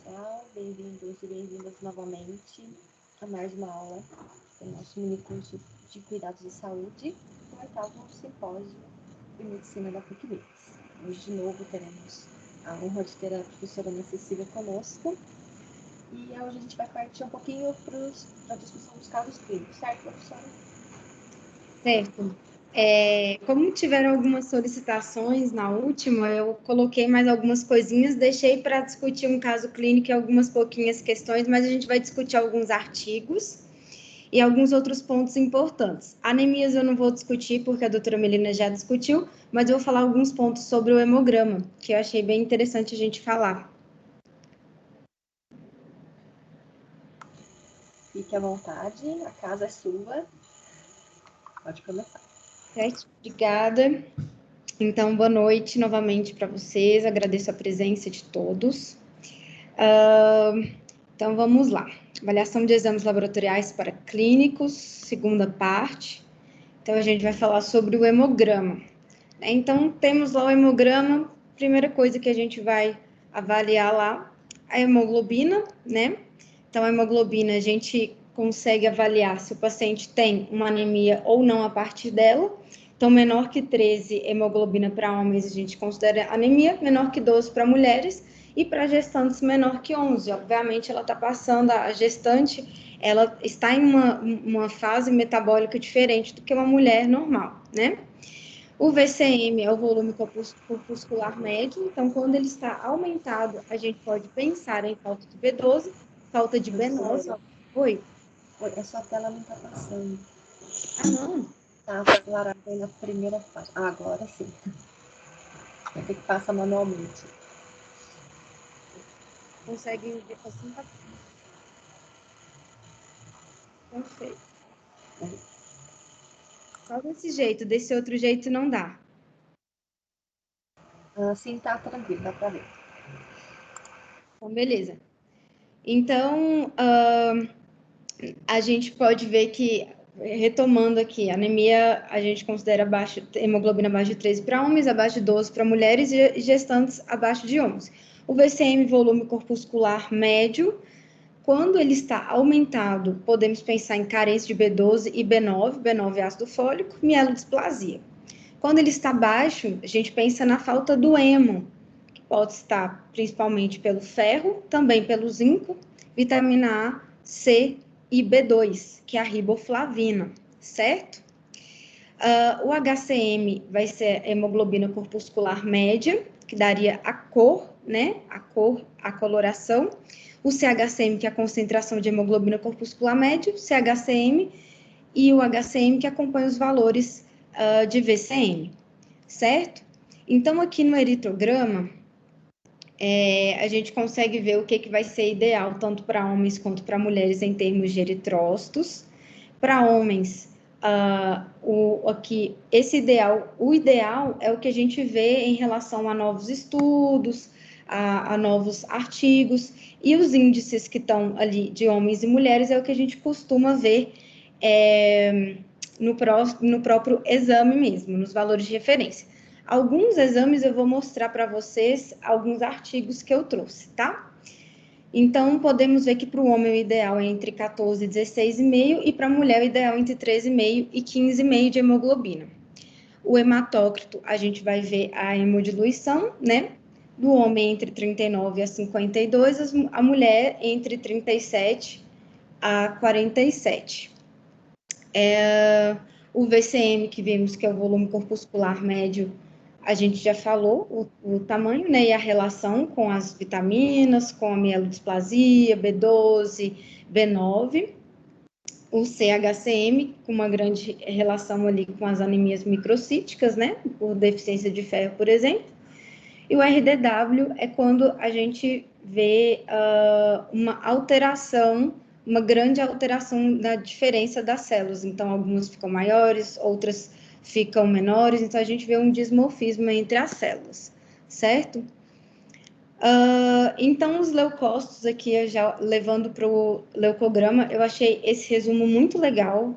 pessoal, bem-vindos e bem-vindas novamente a mais uma aula do nosso mini curso de cuidados de saúde, do oitavo simpósio de medicina da PUC-Minas. Hoje, de novo, teremos a honra de ter a professora Ana Cecília conosco, e hoje a gente vai partir um pouquinho para a discussão dos casos clínicos, certo, professora? Certo. Como tiveram algumas solicitações na última, eu coloquei mais algumas coisinhas, deixei para discutir um caso clínico e algumas pouquinhas questões, mas a gente vai discutir alguns artigos e alguns outros pontos importantes. Anemias eu não vou discutir, porque a doutora Melina já discutiu, mas eu vou falar alguns pontos sobre o hemograma, que eu achei bem interessante a gente falar. Fique à vontade, a casa é sua. Pode começar. Certo? Obrigada. Então, boa noite novamente para vocês, agradeço a presença de todos. Então, vamos lá. Avaliação de exames laboratoriais para clínicos, segunda parte. Então, a gente vai falar sobre o hemograma. Então, temos lá o hemograma, primeira coisa que a gente vai avaliar lá, a hemoglobina, né? Então, a hemoglobina, a gente consegue avaliar se o paciente tem uma anemia ou não a partir dela. Então, menor que 13 hemoglobina para homens, a gente considera anemia, menor que 12 para mulheres, e para gestantes menor que 11. Obviamente, ela está passando, a gestante, ela está em uma fase metabólica diferente do que uma mulher normal, né? O VCM é o volume corpuscular médio, então, quando ele está aumentado, a gente pode pensar em falta de B12, falta de B9. Oi? Oi, a sua tela não está passando. Ah, não? Tá acelerado aí na primeira fase. Ah, agora sim. Vai ter que passar manualmente. Consegue ver assim? Tá? Perfeito. Só desse jeito, desse outro jeito não dá. Sim, tá tranquilo, dá para ver. Então, beleza. Então, a gente pode ver que, retomando aqui, anemia a gente considera hemoglobina abaixo de 13 para homens, abaixo de 12 para mulheres e gestantes abaixo de 11. O VCM, volume corpuscular médio, quando ele está aumentado, podemos pensar em carência de B12 e B9, B9 é ácido fólico, mielodisplasia. Quando ele está baixo, a gente pensa na falta do hemo, que pode estar principalmente pelo ferro, também pelo zinco, vitamina A, C e B2, que é a riboflavina, certo? O HCM vai ser a hemoglobina corpuscular média, que daria a cor, né? A coloração. O CHCM, que é a concentração de hemoglobina corpuscular média, CHCM, e o HCM, que acompanha os valores de VCM, certo? Então, aqui no eritrograma, a gente consegue ver o que vai ser ideal, tanto para homens quanto para mulheres, em termos de eritrócitos. Para homens, o ideal é o que a gente vê em relação a novos estudos, a novos artigos, e os índices que estão ali de homens e mulheres é o que a gente costuma ver no próprio exame mesmo, nos valores de referência. Alguns exames eu vou mostrar para vocês alguns artigos que eu trouxe, tá? Então, podemos ver que para o homem o ideal é entre 14 e 16,5 e para a mulher o ideal é entre 13,5 e 15,5 de hemoglobina. O hematócrito, a gente vai ver a hemodiluição, né? Do homem entre 39 a 52, a mulher entre 37 a 47. O VCM, que vimos que é o volume corpuscular médio, a gente já falou o tamanho, né, e a relação com as vitaminas, com a mielodisplasia, B12, B9. O CHCM, com uma grande relação ali com as anemias microcíticas, né, por deficiência de ferro, por exemplo. E o RDW é quando a gente vê uma alteração, uma grande alteração na diferença das células. Então, algumas ficam maiores, outras ficam menores. Então, a gente vê um dismorfismo entre as células, certo? Então, os leucócitos aqui, já levando para o leucograma, eu achei esse resumo muito legal.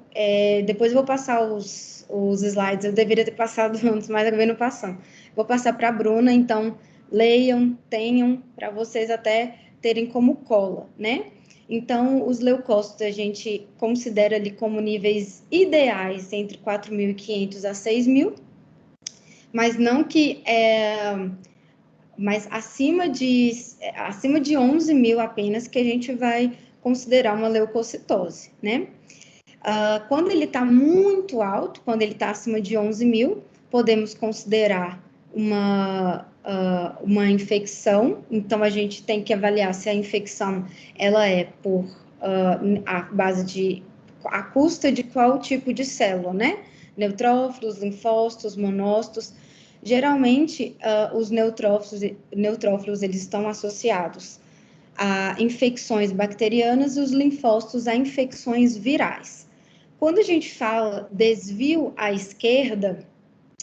Depois eu vou passar os slides, eu deveria ter passado antes, mas acabei não passando. Vou passar para a Bruna, então leiam, tenham, para vocês até terem como cola, né? Então, os leucócitos a gente considera ali como níveis ideais entre 4.500 a 6.000, mas não que mas acima de 11.000 apenas que a gente vai considerar uma leucocitose, né? Quando ele está muito alto, quando ele está acima de 11.000, podemos considerar uma infecção. Então, a gente tem que avaliar se a infecção ela é por a base de a custa de qual tipo de célula, né? Neutrófilos, linfócitos, monócitos. Geralmente, os neutrófilos eles estão associados a infecções bacterianas e os linfócitos a infecções virais. Quando a gente fala desvio à esquerda,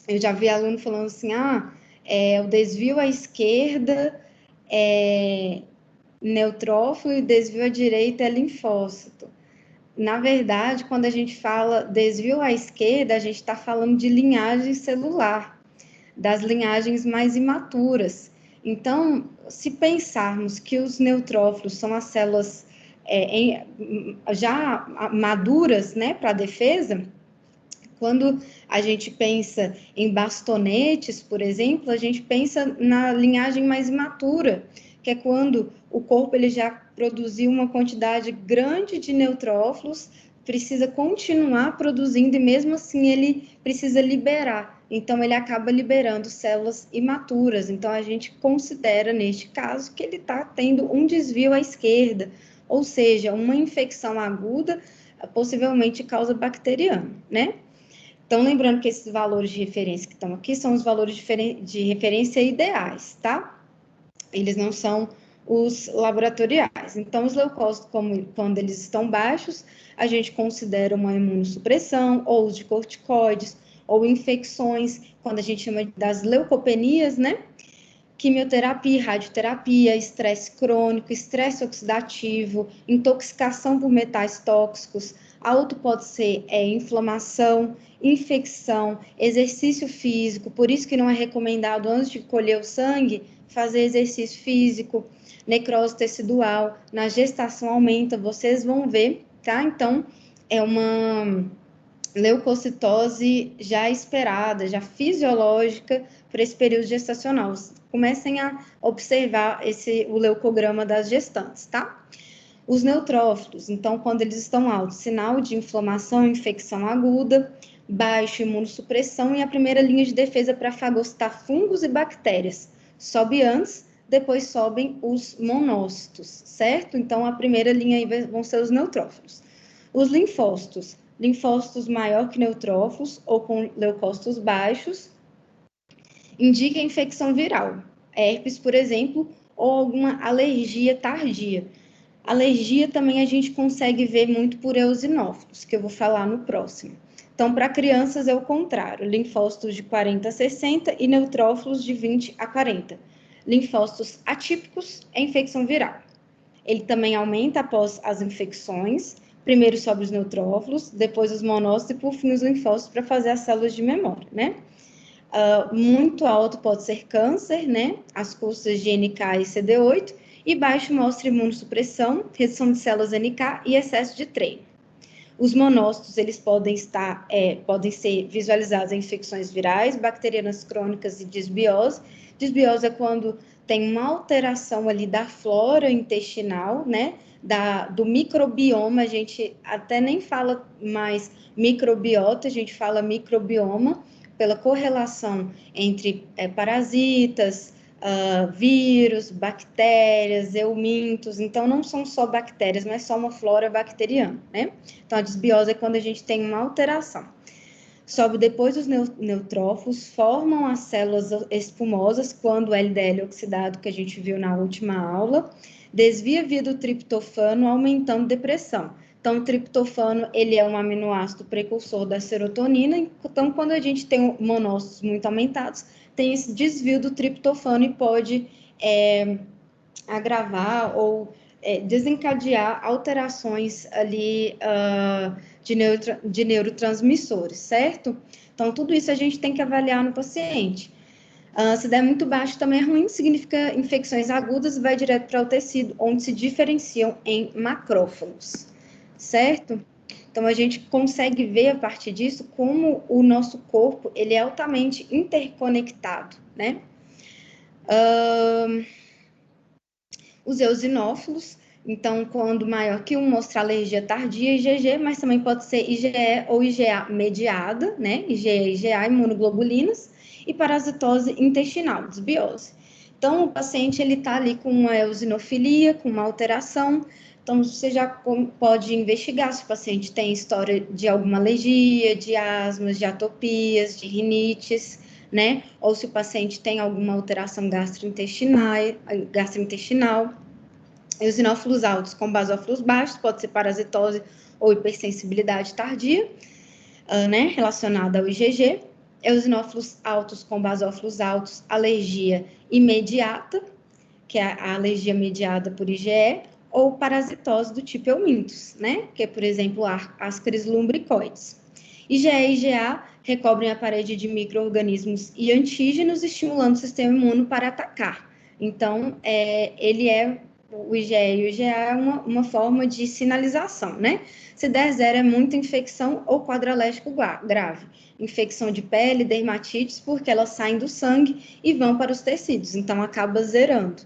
eu já vi aluno falando assim, o desvio à esquerda é neutrófilo e desvio à direita é linfócito. Na verdade, quando a gente fala desvio à esquerda, a gente está falando de linhagem celular, das linhagens mais imaturas. Então, se pensarmos que os neutrófilos são as células já maduras, né, para a defesa, quando a gente pensa em bastonetes, por exemplo, a gente pensa na linhagem mais imatura, que é quando o corpo ele já produziu uma quantidade grande de neutrófilos, precisa continuar produzindo e mesmo assim ele precisa liberar. Então ele acaba liberando células imaturas. Então a gente considera neste caso que ele está tendo um desvio à esquerda, ou seja, uma infecção aguda, possivelmente causa bacteriana, né? Então, lembrando que esses valores de referência que estão aqui são os valores de referência ideais, tá? Eles não são os laboratoriais. Então, os leucócitos, quando eles estão baixos, a gente considera uma imunossupressão, ou uso de corticoides, ou infecções, quando a gente chama das leucopenias, né? Quimioterapia, radioterapia, estresse crônico, estresse oxidativo, intoxicação por metais tóxicos. A outro pode ser inflamação, infecção, exercício físico, por isso que não é recomendado, antes de colher o sangue, fazer exercício físico, necrose tecidual, na gestação aumenta, vocês vão ver, tá? Então, é uma leucocitose já esperada, já fisiológica para esse período gestacional. Comecem a observar o leucograma das gestantes, tá? Os neutrófilos, então, quando eles estão altos, sinal de inflamação, infecção aguda, baixa imunossupressão e a primeira linha de defesa para fagocitar fungos e bactérias. Sobe antes, depois sobem os monócitos, certo? Então, a primeira linha aí vão ser os neutrófilos. Os linfócitos maior que neutrófilos ou com leucócitos baixos, indica infecção viral, herpes, por exemplo, ou alguma alergia tardia. Alergia também a gente consegue ver muito por eosinófilos, que eu vou falar no próximo. Então, para crianças é o contrário, linfócitos de 40 a 60 e neutrófilos de 20 a 40. Linfócitos atípicos é infecção viral. Ele também aumenta após as infecções, primeiro sobre os neutrófilos, depois os monócitos e por fim os linfócitos para fazer as células de memória, né? Muito alto pode ser câncer, né? As custas de NK e CD8, e baixo mostra imunossupressão, redução de células NK e excesso de treino. Os monócitos, eles podem ser visualizados em infecções virais, bacterianas crônicas e disbiose. Disbiose é quando tem uma alteração ali da flora intestinal, né? Do microbioma, a gente até nem fala mais microbiota, a gente fala microbioma, pela correlação entre parasitas, vírus, bactérias, eumintos. Então, não são só bactérias, mas só uma flora bacteriana, né? Então, a disbiose é quando a gente tem uma alteração. Sobe depois os neutrófilos, formam as células espumosas, quando o LDL oxidado, que a gente viu na última aula, desvia via do triptofano, aumentando depressão. Então, o triptofano, ele é um aminoácido precursor da serotonina, então, quando a gente tem monócitos muito aumentados, tem esse desvio do triptofano e pode agravar ou desencadear alterações ali de neurotransmissores, certo? Então, tudo isso a gente tem que avaliar no paciente. Se der muito baixo também é ruim, significa infecções agudas e vai direto para o tecido, onde se diferenciam em macrófagos, certo? Então, a gente consegue ver a partir disso como o nosso corpo ele é altamente interconectado, né? Os eosinófilos, então, quando maior que 1, mostra alergia tardia, IgG, mas também pode ser IgE ou IgA mediada, né? IgE e IgA, imunoglobulinas, e parasitose intestinal, desbiose. Então, o paciente, ele tá ali com uma eosinofilia, com uma alteração, então, você já pode investigar se o paciente tem história de alguma alergia, de asmas, de atopias, de rinites, né? Ou se o paciente tem alguma alteração gastrointestinal. Eosinófilos altos com basófilos baixos, pode ser parasitose ou hipersensibilidade tardia, né? Relacionada ao IgG. Eosinófilos altos com basófilos altos, alergia imediata, que é a alergia mediada por IgE, ou parasitose do tipo euminthus, né? Que é, por exemplo, Ascaris lumbricoides. IgE e IgA recobrem a parede de micro-organismos e antígenos, estimulando o sistema imune para atacar. Então, o IgE e o IgA é uma forma de sinalização, né? Se der zero é muita infecção ou quadro alérgico grave. Infecção de pele, dermatites, porque elas saem do sangue e vão para os tecidos, então acaba zerando.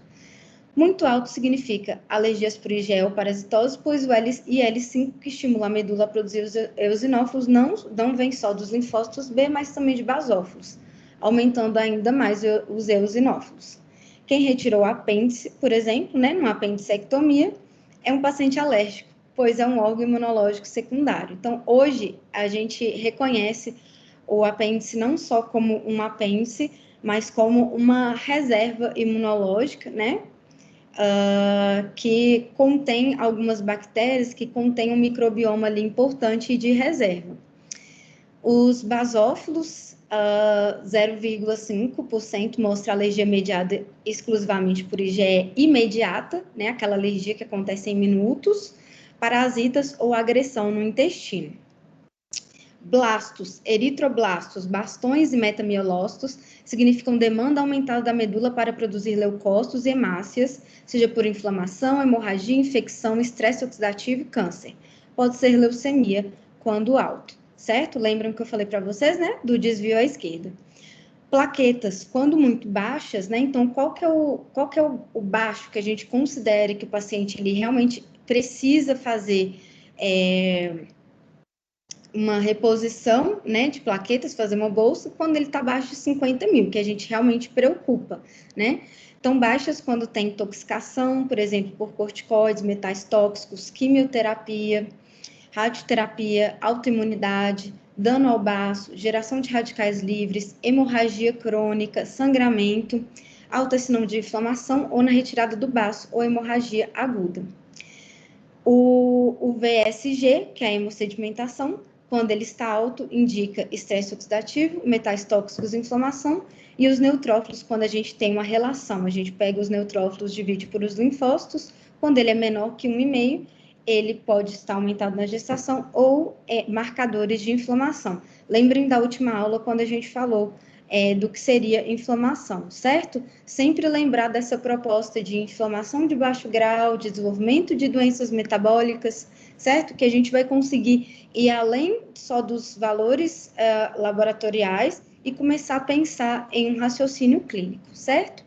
Muito alto significa alergias por IgE ou parasitose, pois o IL-5, que estimula a medula a produzir os eosinófilos, não vem só dos linfócitos B, mas também de basófilos, aumentando ainda mais os eosinófilos. Quem retirou o apêndice, por exemplo, né, numa apendicectomia, é um paciente alérgico, pois é um órgão imunológico secundário. Então, hoje, a gente reconhece o apêndice não só como um apêndice, mas como uma reserva imunológica, né? Que contém algumas bactérias que contêm um microbioma ali importante e de reserva. Os basófilos, 0,5% mostra alergia mediada exclusivamente por IgE imediata, né? Aquela alergia que acontece em minutos, parasitas ou agressão no intestino. Blastos, eritroblastos, bastões e metamielócitos significam demanda aumentada da medula para produzir leucócitos e hemácias, seja por inflamação, hemorragia, infecção, estresse oxidativo e câncer. Pode ser leucemia quando alto, certo? Lembram que eu falei para vocês, né? Do desvio à esquerda. Plaquetas, quando muito baixas, né? Então, qual que é o baixo que a gente considera que o paciente ele realmente precisa fazer uma reposição, né, de plaquetas, fazer uma bolsa, quando ele está abaixo de 50 mil, que a gente realmente preocupa, né? Então, baixas quando tem intoxicação, por exemplo, por corticoides, metais tóxicos, quimioterapia, radioterapia, autoimunidade, dano ao baço, geração de radicais livres, hemorragia crônica, sangramento, alta sinal de inflamação ou na retirada do baço ou hemorragia aguda. O VSG, que é a hemossedimentação, quando ele está alto, indica estresse oxidativo, metais tóxicos e inflamação, e os neutrófilos, quando a gente tem uma relação, a gente pega os neutrófilos, divide por os linfócitos, quando ele é menor que 1,5, ele pode estar aumentado na gestação ou marcadores de inflamação. Lembrem da última aula, quando a gente falou do que seria inflamação, certo? Sempre lembrar dessa proposta de inflamação de baixo grau, de desenvolvimento de doenças metabólicas, certo? Que a gente vai conseguir ir além só dos valores laboratoriais e começar a pensar em um raciocínio clínico, certo?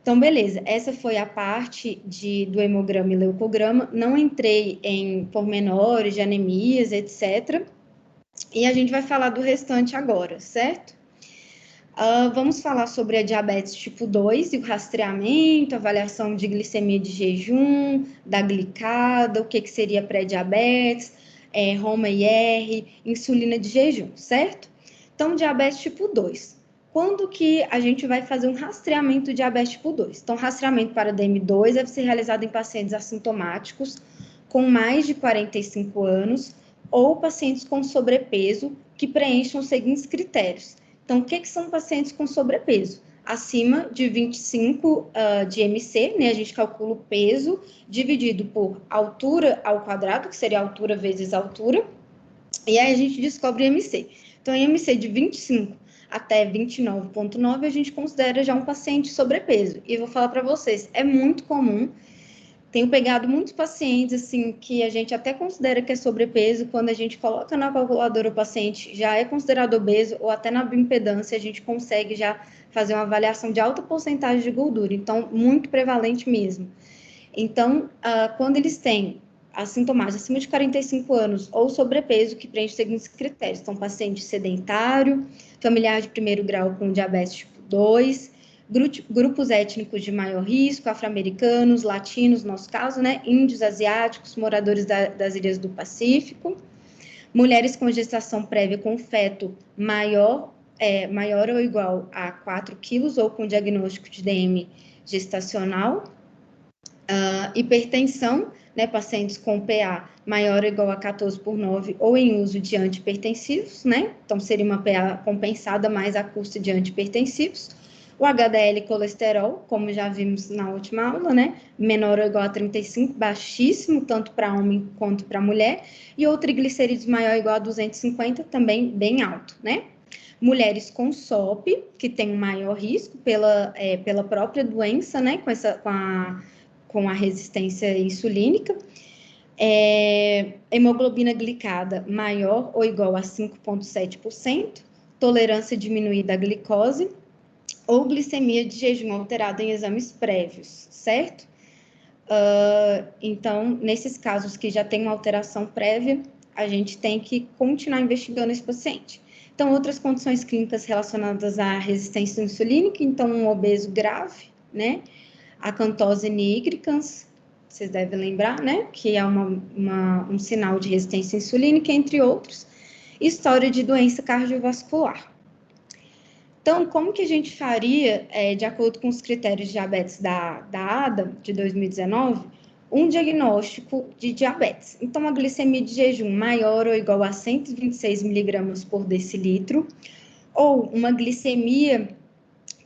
Então, beleza, essa foi a parte do hemograma e leucograma, não entrei em pormenores de anemias, etc. E a gente vai falar do restante agora, certo? Vamos falar sobre a diabetes tipo 2 e o rastreamento, avaliação de glicemia de jejum, da glicada, o que seria pré-diabetes, Roma-IR, insulina de jejum, certo? Então, diabetes tipo 2. Quando que a gente vai fazer um rastreamento de diabetes tipo 2? Então, rastreamento para DM2 deve ser realizado em pacientes assintomáticos com mais de 45 anos ou pacientes com sobrepeso que preencham os seguintes critérios. Então, o que são pacientes com sobrepeso? Acima de 25 de MC, né? A gente calcula o peso dividido por altura ao quadrado, que seria altura vezes altura, e aí a gente descobre MC. Então, em MC de 25 até 29,9, a gente considera já um paciente sobrepeso. E eu vou falar para vocês, é muito comum. Tenho pegado muitos pacientes, assim, que a gente até considera que é sobrepeso, quando a gente coloca na calculadora o paciente já é considerado obeso, ou até na bioimpedância a gente consegue já fazer uma avaliação de alta porcentagem de gordura, então, muito prevalente mesmo. Então, quando eles têm assintomáticos acima de 45 anos ou sobrepeso, que preenche os seguintes critérios, então, paciente sedentário, familiar de primeiro grau com diabetes tipo 2, grupos étnicos de maior risco, afro-americanos, latinos, no nosso caso, né, índios, asiáticos, moradores das ilhas do Pacífico, mulheres com gestação prévia com feto maior ou igual a 4 quilos ou com diagnóstico de DM gestacional, hipertensão, né, pacientes com PA maior ou igual a 14/9 ou em uso de antihipertensivos, né, então seria uma PA compensada mais a custo de antihipertensivos, o HDL colesterol, como já vimos na última aula, né, menor ou igual a 35, baixíssimo, tanto para homem quanto para mulher, e o triglicerídeos maior ou igual a 250, também bem alto, né. Mulheres com SOP, que tem um maior risco pela própria doença, né, com a resistência insulínica, hemoglobina glicada maior ou igual a 5,7%, tolerância diminuída à glicose, ou glicemia de jejum alterada em exames prévios, certo? Então, nesses casos que já tem uma alteração prévia, a gente tem que continuar investigando esse paciente. Então, outras condições clínicas relacionadas à resistência insulínica, então, um obeso grave, né? Acantose nigricans, vocês devem lembrar, né? Que é um sinal de resistência insulínica, entre outros. História de doença cardiovascular. Então, como que a gente faria, de acordo com os critérios de diabetes da ADA, de 2019, um diagnóstico de diabetes? Então, a glicemia de jejum maior ou igual a 126 miligramas por decilitro, ou uma glicemia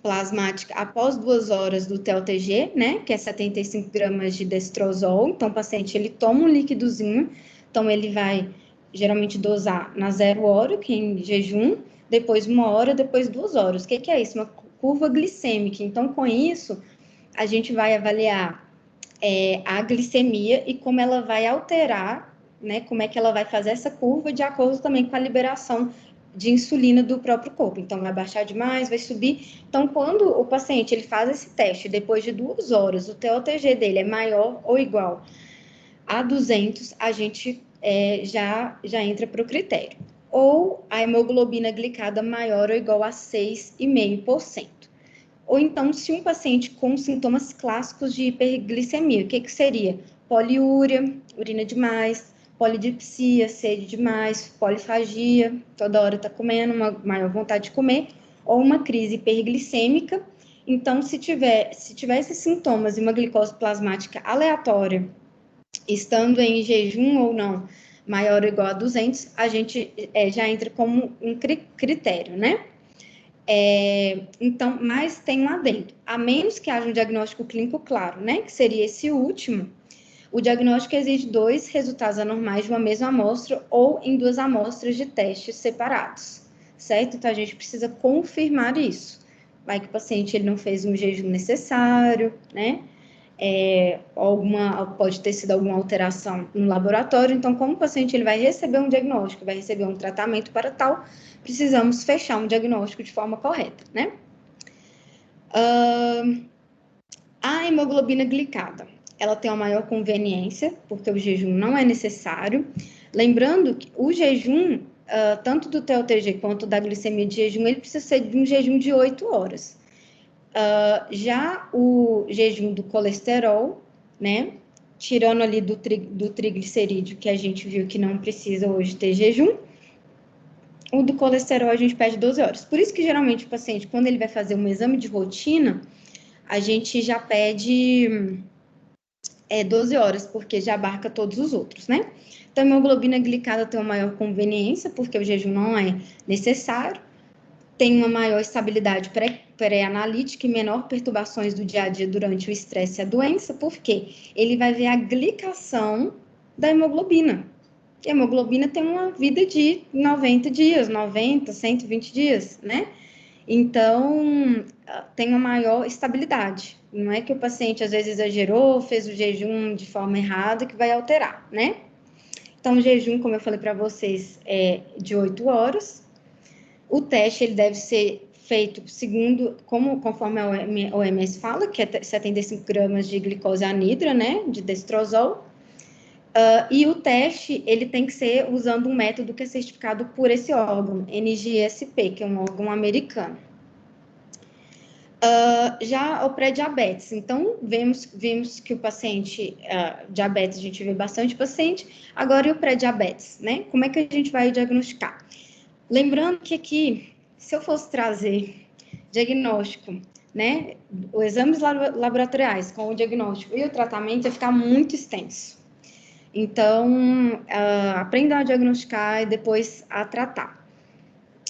plasmática após 2 horas do TOTG, né, que é 75 gramas de destrozol. Então, o paciente, ele toma um líquidozinho, então ele vai, geralmente, dosar na 0 hora, que é em jejum, depois 1 hora, depois 2 horas. O que é isso? Uma curva glicêmica. Então, com isso, a gente vai avaliar a glicemia e como ela vai alterar, né, como é que ela vai fazer essa curva de acordo também com a liberação de insulina do próprio corpo. Então, vai baixar demais, vai subir. Então, quando o paciente ele faz esse teste, depois de 2 horas, o TOTG dele é maior ou igual a 200, a gente já entra para o critério. Ou a hemoglobina glicada maior ou igual a 6,5%. Ou então, se um paciente com sintomas clássicos de hiperglicemia, o que seria? Poliúria, urina demais, polidipsia, sede demais, polifagia, toda hora está comendo, uma maior vontade de comer, ou uma crise hiperglicêmica. Então, se tiver esses sintomas e uma glicose plasmática aleatória, estando em jejum ou não, maior ou igual a 200, a gente já entra como um critério, né? Então, mas tem um adendo. A menos que haja um diagnóstico clínico claro, né? Que seria esse último. O diagnóstico exige 2 resultados anormais de uma mesma amostra ou em 2 amostras de testes separados, certo? Então, a gente precisa confirmar isso. Vai que o paciente ele não fez um jejum necessário, né? Pode ter sido alguma alteração no laboratório. Então, como o paciente ele vai receber um diagnóstico, vai receber um tratamento para tal, precisamos fechar um diagnóstico de forma correta, né? A hemoglobina glicada, ela tem uma maior conveniência, porque o jejum não é necessário. Lembrando que o jejum, tanto do TOTG quanto da glicemia de jejum, ele precisa ser de um jejum de 8 horas. Já o jejum do colesterol, né, tirando ali do triglicerídeo, que a gente viu que não precisa hoje ter jejum, o do colesterol a gente pede 12 horas. Por isso que, geralmente, o paciente, quando ele vai fazer um exame de rotina, a gente já pede 12 horas, porque já abarca todos os outros, né? Então, a hemoglobina glicada tem uma maior conveniência, porque o jejum não é necessário, tem uma maior estabilidade pré-analítica e menor perturbações do dia a dia durante o estresse e a doença, porque ele vai ver a glicação da hemoglobina. A hemoglobina tem uma vida de 90 dias, 90, 120 dias, né? Então, tem uma maior estabilidade. Não é que o paciente, às vezes, exagerou, fez o jejum de forma errada, que vai alterar, né? Então, o jejum, como eu falei para vocês, é de 8 horas. O teste, ele deve ser feito segundo, conforme a OMS fala, que é 75 gramas de glicose anidra, né, de destrozol. E o teste, ele tem que ser usando um método que é certificado por esse órgão, NGSP, que é um órgão americano. Já o pré-diabetes, então, vimos que o paciente, diabetes, a gente vê bastante paciente, agora e o pré-diabetes, né? Como é que a gente vai diagnosticar? Lembrando que aqui, se eu fosse trazer diagnóstico, né, os exames laboratoriais com o diagnóstico e o tratamento, ia ficar muito extenso. Então, aprendam a diagnosticar e depois a tratar.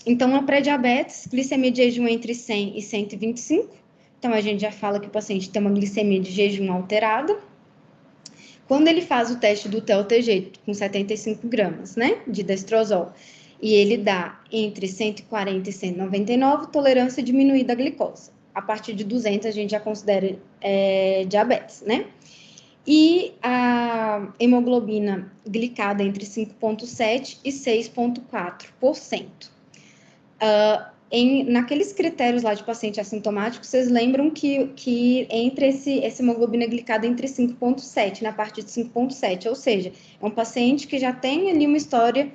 Então, a pré-diabetes, glicemia de jejum entre 100 e 125. Então, a gente já fala que o paciente tem uma glicemia de jejum alterada. Quando ele faz o teste do TLTG com 75 gramas, né, de destrozol, e ele dá entre 140 e 199, tolerância diminuída à glicose. A partir de 200, a gente já considera diabetes, né? E a hemoglobina glicada entre 5,7% e 6,4%. Naqueles critérios lá de paciente assintomático, vocês lembram que entre essa hemoglobina glicada entre 5,7, na parte de 5,7, ou seja, é um paciente que já tem ali uma história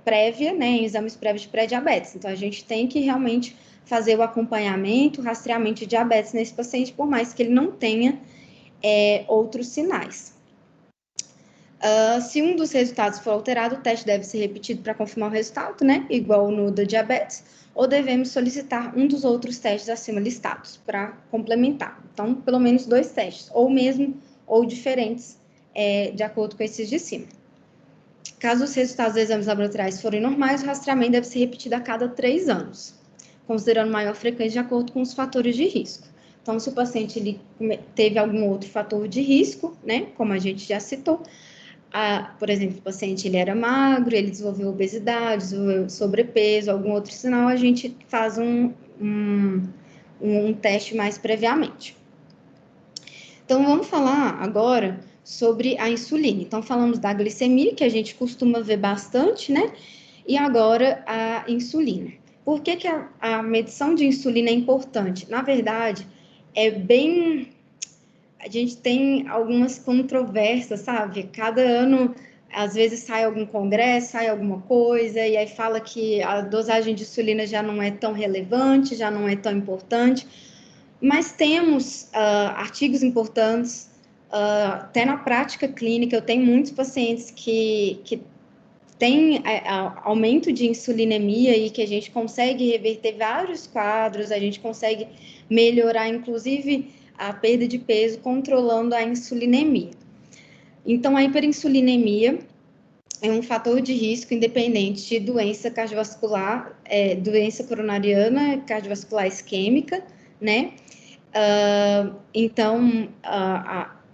prévia, né, em exames prévios de pré-diabetes. Então, a gente tem que realmente fazer o acompanhamento, rastreamento de diabetes nesse paciente, por mais que ele não tenha outros sinais. Se um dos resultados for alterado, o teste deve ser repetido para confirmar o resultado, né? Igual no da diabetes, ou devemos solicitar um dos outros testes acima listados para complementar. Então, pelo menos 2 testes, ou mesmo, ou diferentes, de acordo com esses de cima. Caso os resultados dos exames laboratoriais forem normais, o rastreamento deve ser repetido a cada 3 anos, considerando maior frequência de acordo com os fatores de risco. Então, se o paciente ele teve algum outro fator de risco, né, como a gente já citou, por exemplo, o paciente ele era magro, ele desenvolveu obesidade, desenvolveu sobrepeso, algum outro sinal, a gente faz um teste mais previamente. Então, vamos falar agora sobre a insulina. Então, falamos da glicemia, que a gente costuma ver bastante, né? E agora a insulina. Por que a medição de insulina é importante? Na verdade, a gente tem algumas controvérsias, sabe? Cada ano, às vezes, sai algum congresso, sai alguma coisa, e aí fala que a dosagem de insulina já não é tão relevante, já não é tão importante. Mas temos artigos importantes, até na prática clínica, eu tenho muitos pacientes que têm aumento de insulinemia e que a gente consegue reverter vários quadros, a gente consegue melhorar, inclusive, a perda de peso controlando a insulinemia. Então, a hiperinsulinemia é um fator de risco independente de doença cardiovascular, doença coronariana, cardiovascular isquêmica, né? Então,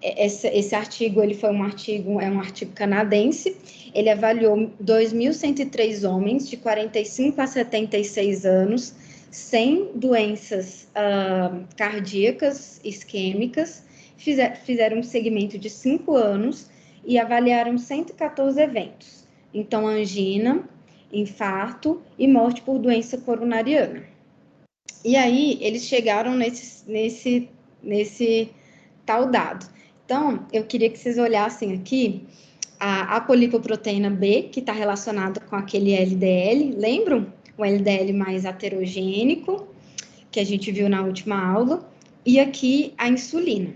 esse artigo, ele foi um artigo canadense, ele avaliou 2.103 homens de 45 a 76 anos, sem doenças cardíacas isquêmicas, fizeram um segmento de 5 anos e avaliaram 114 eventos. Então, angina, infarto e morte por doença coronariana. E aí, eles chegaram nesse tal dado. Então, eu queria que vocês olhassem aqui a apolipoproteína B, que está relacionada com aquele LDL, lembram? O LDL mais aterogênico, que a gente viu na última aula, e aqui a insulina,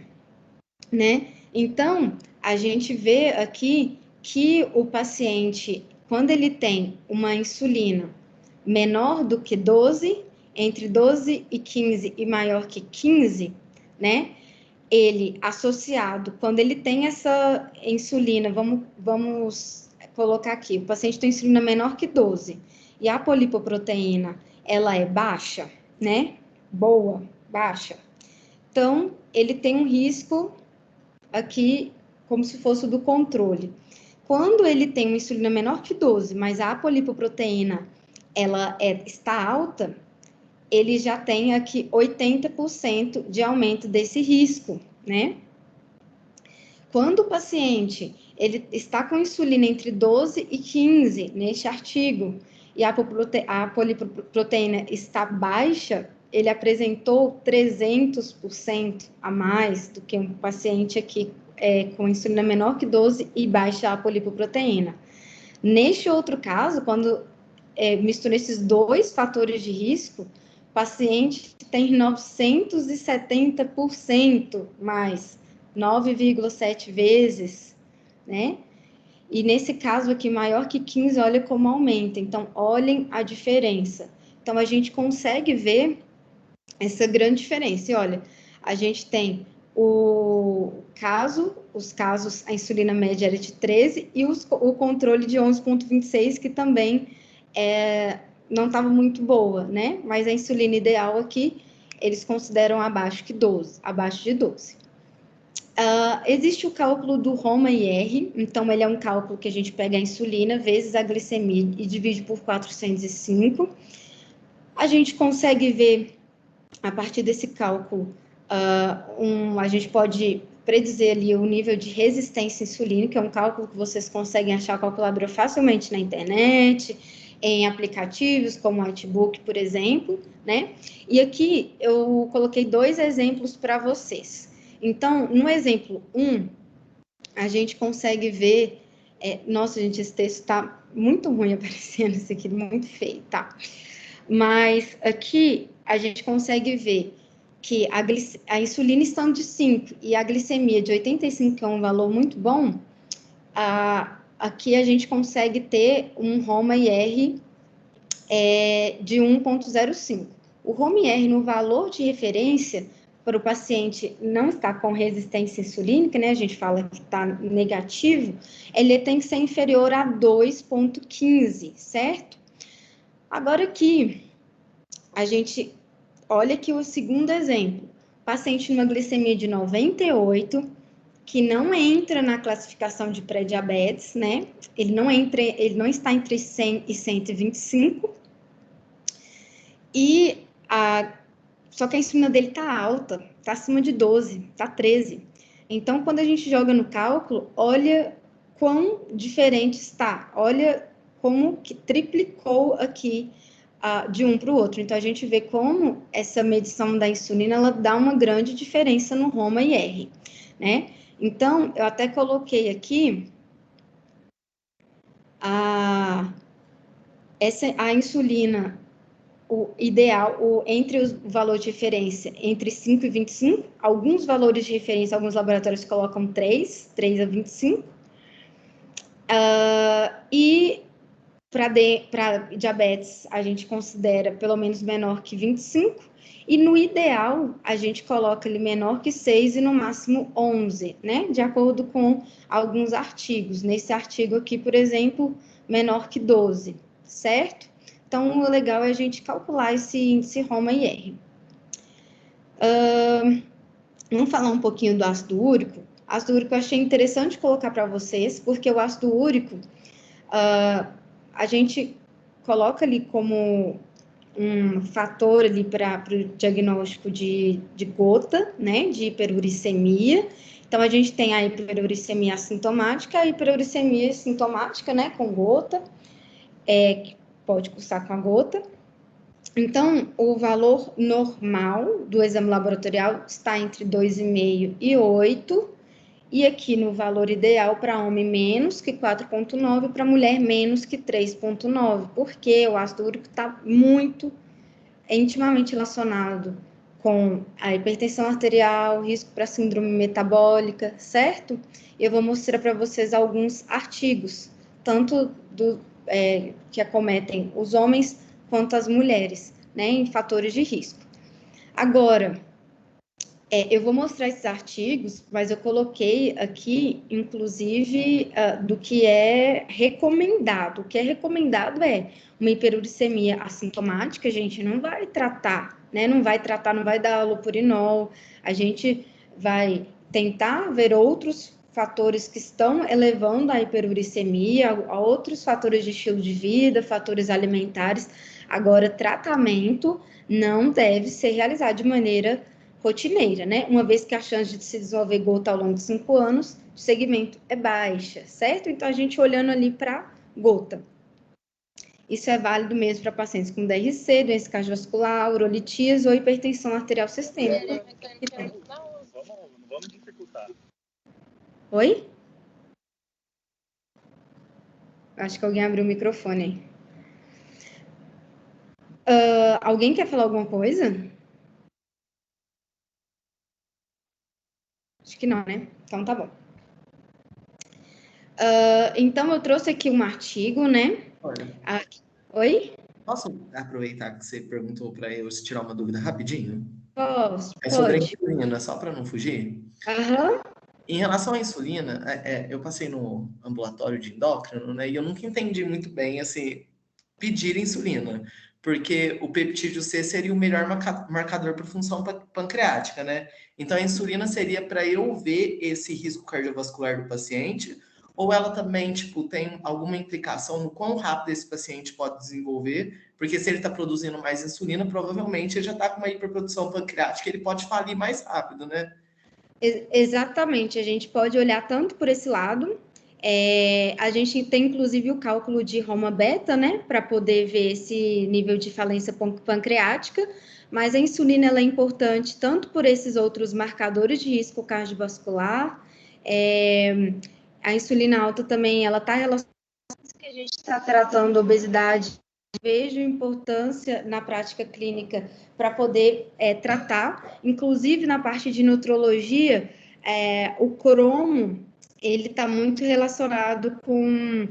né? Então, a gente vê aqui que o paciente, quando ele tem uma insulina menor do que 12, entre 12 e 15 e maior que 15, né? Ele associado, quando ele tem essa insulina, vamos colocar aqui, o paciente tem insulina menor que 12 e a polipoproteína, ela é baixa, né? Boa, baixa. Então, ele tem um risco aqui, como se fosse o do controle. Quando ele tem uma insulina menor que 12, mas a apolipoproteína ela está alta, ele já tem aqui 80% de aumento desse risco, né? Quando o paciente ele está com insulina entre 12 e 15 neste artigo e a poliproteína está baixa, ele apresentou 300% a mais do que um paciente aqui com insulina menor que 12 e baixa a polipoproteína. Neste outro caso, quando mistura esses dois fatores de risco, o paciente tem 970% mais, 9,7 vezes, né? E nesse caso aqui, maior que 15, olha como aumenta. Então, olhem a diferença. Então, a gente consegue ver essa grande diferença. E olha, a gente tem os casos, a insulina média era de 13 e o controle de 11,26, que também não estava muito boa, né? Mas a insulina ideal aqui, eles consideram abaixo de 12. Existe o cálculo do Roma-IR, então ele é um cálculo que a gente pega a insulina vezes a glicemia e divide por 405. A gente consegue ver, a partir desse cálculo, a gente pode predizer ali o nível de resistência insulínica, é um cálculo que vocês conseguem achar a calculadora facilmente na internet, em aplicativos como o Notebook, por exemplo, né? E aqui eu coloquei 2 exemplos para vocês. Então, no exemplo 1, a gente consegue ver... nossa, gente, esse texto está muito ruim aparecendo, isso aqui muito feio, tá? Mas aqui a gente consegue ver que a insulina estando de 5 e a glicemia de 85, que é um valor muito bom, aqui a gente consegue ter um Roma-IR de 1,05. O Roma-IR no valor de referência para o paciente não estar com resistência insulínica, né, a gente fala que está negativo, ele tem que ser inferior a 2,15, certo? Agora aqui, a gente olha aqui o segundo exemplo. Paciente numa glicemia de 98, que não entra na classificação de pré-diabetes, né? Ele não está entre 100 e 125. Só que a insulina dele está alta, está acima de 12, está 13. Então, quando a gente joga no cálculo, olha quão diferente está. Olha como que triplicou aqui de um para o outro. Então, a gente vê como essa medição da insulina, ela dá uma grande diferença no Roma-IR, né? Então, eu até coloquei aqui a insulina, o ideal, entre o valor de referência, entre 5 e 25, alguns valores de referência, alguns laboratórios colocam 3 a 25, e para diabetes, a gente considera pelo menos menor que 25, e no ideal, a gente coloca ele menor que 6 e no máximo 11, né? De acordo com alguns artigos. Nesse artigo aqui, por exemplo, menor que 12, certo? Então, o legal é a gente calcular esse índice Roma-IR. Vamos falar um pouquinho do ácido úrico. Ácido úrico eu achei interessante colocar para vocês, porque o ácido úrico, a gente coloca ali como um fator ali para o diagnóstico de gota, né, de hiperuricemia. Então, a gente tem a hiperuricemia assintomática, a hiperuricemia sintomática, né, com gota, que pode cursar com a gota. Então, o valor normal do exame laboratorial está entre 2,5 e 8, e aqui no valor ideal para homem menos que 4,9, para mulher menos que 3,9, porque o ácido úrico está muito intimamente relacionado com a hipertensão arterial, risco para síndrome metabólica, certo? Eu vou mostrar para vocês alguns artigos, tanto que acometem os homens quanto as mulheres, né, em fatores de risco. Agora, eu vou mostrar esses artigos, mas eu coloquei aqui, inclusive, do que é recomendado. O que é recomendado é uma hiperuricemia assintomática, a gente não vai tratar, né? Não vai dar allopurinol, a gente vai tentar ver outros fatores que estão elevando a hiperuricemia, a outros fatores de estilo de vida, fatores alimentares. Agora, tratamento não deve ser realizado de maneira rotineira, né? Uma vez que a chance de se desenvolver gota ao longo de 5 anos, o segmento é baixa, certo? Então, a gente olhando ali para gota. Isso é válido mesmo para pacientes com DRC, doença cardiovascular, urolitias ou hipertensão arterial sistêmica. Vamos dificultar. Oi? Acho que alguém abriu o microfone aí. Alguém quer falar alguma coisa? Acho que não, né? Então tá bom. Então eu trouxe aqui um artigo, né? Olha, Oi? posso aproveitar que você perguntou para eu tirar uma dúvida rapidinho? Posso, É sobre a pode. insulina, só para não fugir. Aham. Em relação à insulina, eu passei no ambulatório de endócrino, né? E eu nunca entendi muito bem, assim, pedir insulina, porque o peptídeo C seria o melhor marcador para função pancreática, né? Então a insulina seria para eu ver esse risco cardiovascular do paciente, ou ela também, tipo, tem alguma implicação no quão rápido esse paciente pode desenvolver, porque se ele está produzindo mais insulina, provavelmente ele já está com uma hiperprodução pancreática, ele pode falir mais rápido, né? Exatamente, a gente pode olhar tanto por esse lado. A gente tem, inclusive, o cálculo de Roma beta, né, para poder ver esse nível de falência pancreática, mas a insulina ela é importante tanto por esses outros marcadores de risco cardiovascular. A insulina alta também, ela está relacionada com que a gente está tratando obesidade. Vejo importância na prática clínica para poder tratar, inclusive na parte de nutrologia, o cromo, ele está muito relacionado com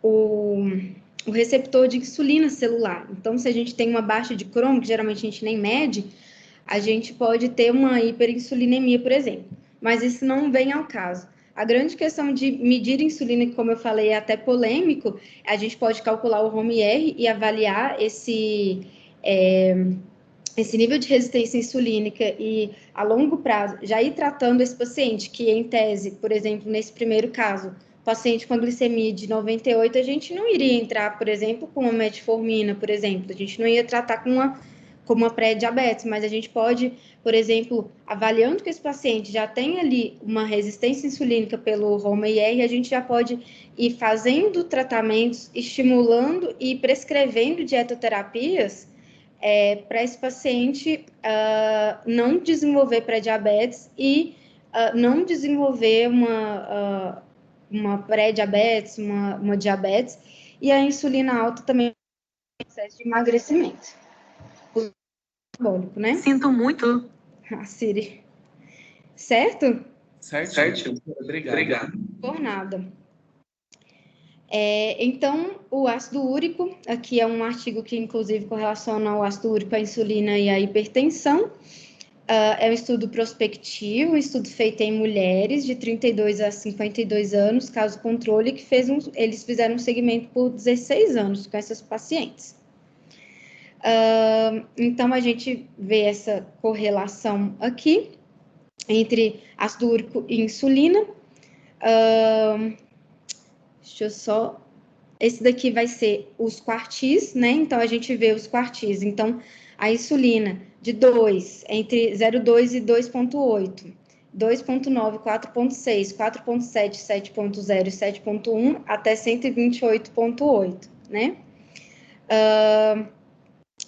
o receptor de insulina celular. Então, se a gente tem uma baixa de cromo, que geralmente a gente nem mede, a gente pode ter uma hiperinsulinemia, por exemplo. Mas isso não vem ao caso. A grande questão de medir insulina, que como eu falei, é até polêmico, a gente pode calcular o ROME-R e avaliar esse nível de resistência insulínica e, a longo prazo, já ir tratando esse paciente, que em tese, por exemplo, nesse primeiro caso, paciente com glicemia de 98, a gente não iria entrar, por exemplo, com uma metformina, por exemplo, a gente não ia tratar com uma pré-diabetes, mas a gente pode, por exemplo, avaliando que esse paciente já tem ali uma resistência insulínica pelo ROMA-IR, a gente já pode ir fazendo tratamentos, estimulando e prescrevendo dietoterapias para esse paciente não desenvolver pré-diabetes e não desenvolver uma pré-diabetes, uma diabetes, e a insulina alta também é um processo de emagrecimento. Metabólico, né? Sinto muito. A Siri. Certo? Certo? Obrigado. Por nada. Então, o ácido úrico, aqui é um artigo que, inclusive, correlaciona o ácido úrico à insulina e à hipertensão. É um estudo prospectivo, um estudo feito em mulheres de 32 a 52 anos, caso controle, que eles fizeram um segmento por 16 anos com essas pacientes. Então, a gente vê essa correlação aqui entre ácido úrico e insulina. Deixa eu só... Esse daqui vai ser os quartis, né? Então, a gente vê os quartis. Então, a insulina de 2, entre 0,2 e 2,8. 2,9, 4,6, 4,7, 7,0 e 7,1 até 128,8, né?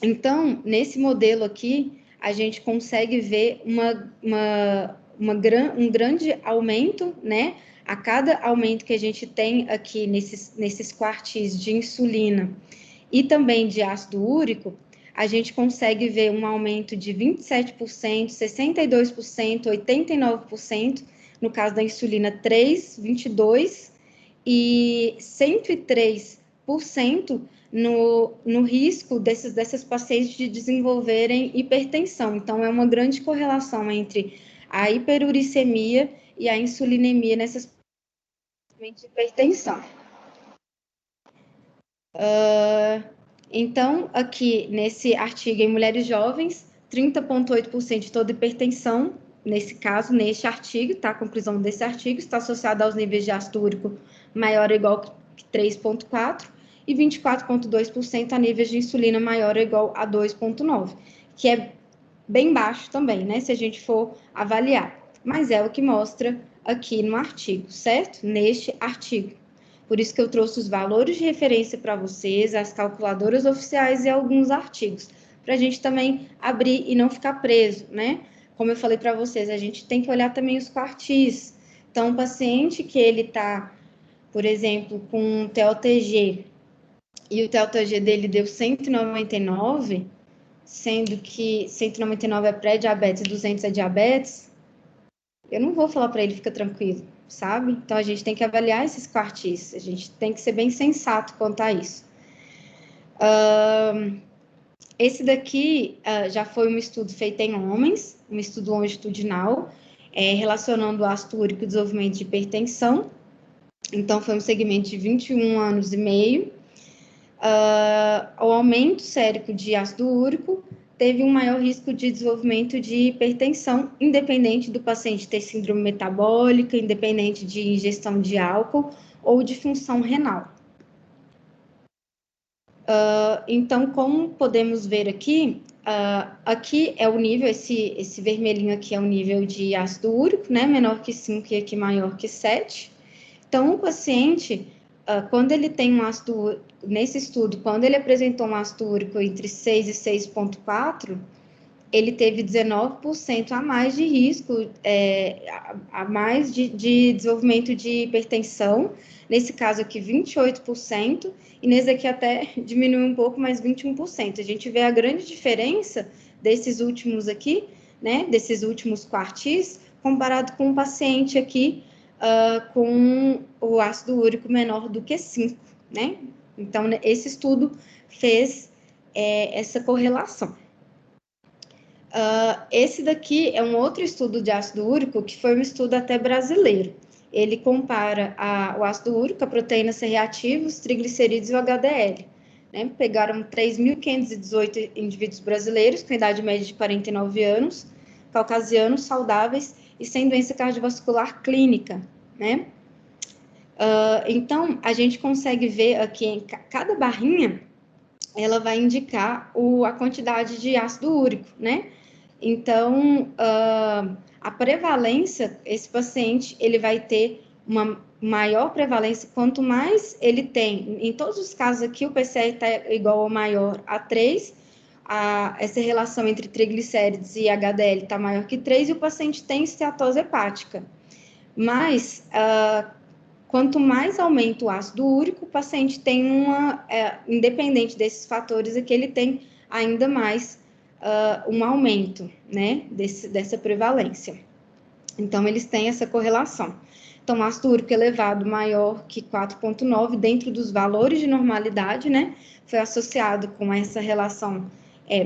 Então, nesse modelo aqui, a gente consegue ver um grande aumento, né? A cada aumento que a gente tem aqui nesses quartis de insulina e também de ácido úrico, a gente consegue ver um aumento de 27%, 62%, 89%, no caso da insulina 3, 22% e 103% no risco dessas pacientes de desenvolverem hipertensão. Então, é uma grande correlação entre a hiperuricemia e a insulinemia nessas pacientes de hipertensão. Então, aqui nesse artigo em mulheres jovens, 30,8% de toda hipertensão nesse caso, neste artigo, tá? A conclusão desse artigo está associada aos níveis de ácido úrico maior ou igual que 3,4 e 24,2% a níveis de insulina maior ou igual a 2,9, que é bem baixo também, né? Se a gente for avaliar. Mas é o que mostra aqui no artigo, certo? Neste artigo. Por isso que eu trouxe os valores de referência para vocês, as calculadoras oficiais e alguns artigos, para a gente também abrir e não ficar preso, né? Como eu falei para vocês, a gente tem que olhar também os quartis. Então, o paciente que ele está, por exemplo, com um TOTG, e o TOTG dele deu 199, sendo que 199 é pré-diabetes e 200 é diabetes, eu não vou falar para ele, fica tranquilo, sabe? Então, a gente tem que avaliar esses quartis, a gente tem que ser bem sensato quanto a isso. Esse daqui já foi um estudo feito em homens, um estudo longitudinal, relacionando o ácido úrico e o desenvolvimento de hipertensão. Então, foi um segmento de 21 anos e meio. O aumento sérico de ácido úrico teve um maior risco de desenvolvimento de hipertensão, independente do paciente ter síndrome metabólica, independente de ingestão de álcool ou de função renal. Então, como podemos ver aqui, aqui é o nível, esse vermelhinho aqui é o nível de ácido úrico, né, menor que 5 e aqui maior que 7. Então, o paciente, quando ele tem um ácido, nesse estudo, quando ele apresentou um ácido úrico entre 6 e 6,4, ele teve 19% a mais de risco, a mais de desenvolvimento de hipertensão, nesse caso aqui 28%, e nesse aqui até diminuiu um pouco, mas 21%. A gente vê a grande diferença desses últimos aqui, né, desses últimos quartis, comparado com o paciente aqui com o ácido úrico menor do que 5, né? Então, esse estudo fez essa correlação. Esse daqui é um outro estudo de ácido úrico, que foi um estudo até brasileiro. Ele compara o ácido úrico, a proteína C reativa, os triglicerídeos e o HDL. Né? Pegaram 3.518 indivíduos brasileiros com idade média de 49 anos, caucasianos, saudáveis e sem doença cardiovascular clínica, né? Então, a gente consegue ver aqui em cada barrinha, ela vai indicar a quantidade de ácido úrico, né? Então, a prevalência, esse paciente, ele vai ter uma maior prevalência, quanto mais ele tem, em todos os casos aqui, o PCR está igual ou maior a 3, essa relação entre triglicérides e HDL está maior que 3, e o paciente tem esteatose hepática. Mas, quanto mais aumenta o ácido úrico, o paciente tem independente desses fatores aqui, ele tem ainda mais um aumento, né, dessa prevalência. Então, eles têm essa correlação. Então, ácido úrico elevado maior que 4,9 dentro dos valores de normalidade, né, foi associado com essa relação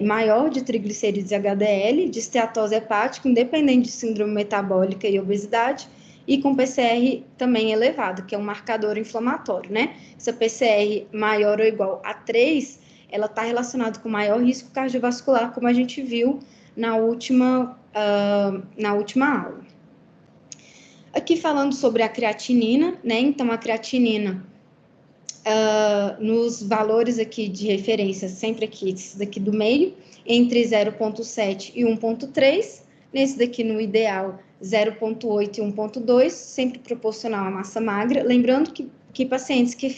maior de triglicerídeos e HDL, de esteatose hepática, independente de síndrome metabólica e obesidade, e com PCR também elevado, que é um marcador inflamatório, né? Essa PCR maior ou igual a 3, ela está relacionada com maior risco cardiovascular, como a gente viu na última aula. Aqui falando sobre a creatinina, né? Então, a creatinina, nos valores aqui de referência, sempre aqui, esse daqui do meio, entre 0,7 e 1,3, nesse daqui no ideal, 0,8 e 1,2, sempre proporcional à massa magra. Lembrando que pacientes que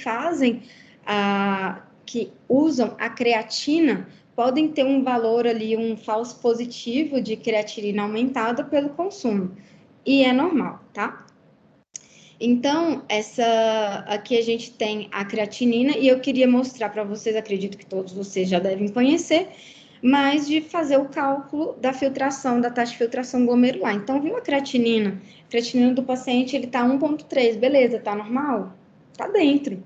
que usam a creatina, podem ter um valor ali, um falso positivo de creatinina aumentada pelo consumo. E é normal, tá? Então, aqui a gente tem a creatinina, e eu queria mostrar para vocês, acredito que todos vocês já devem conhecer, mas de fazer o cálculo da filtração, da taxa de filtração glomerular. Então, viu a creatinina do paciente, ele tá 1,3, beleza, tá normal? Tá dentro.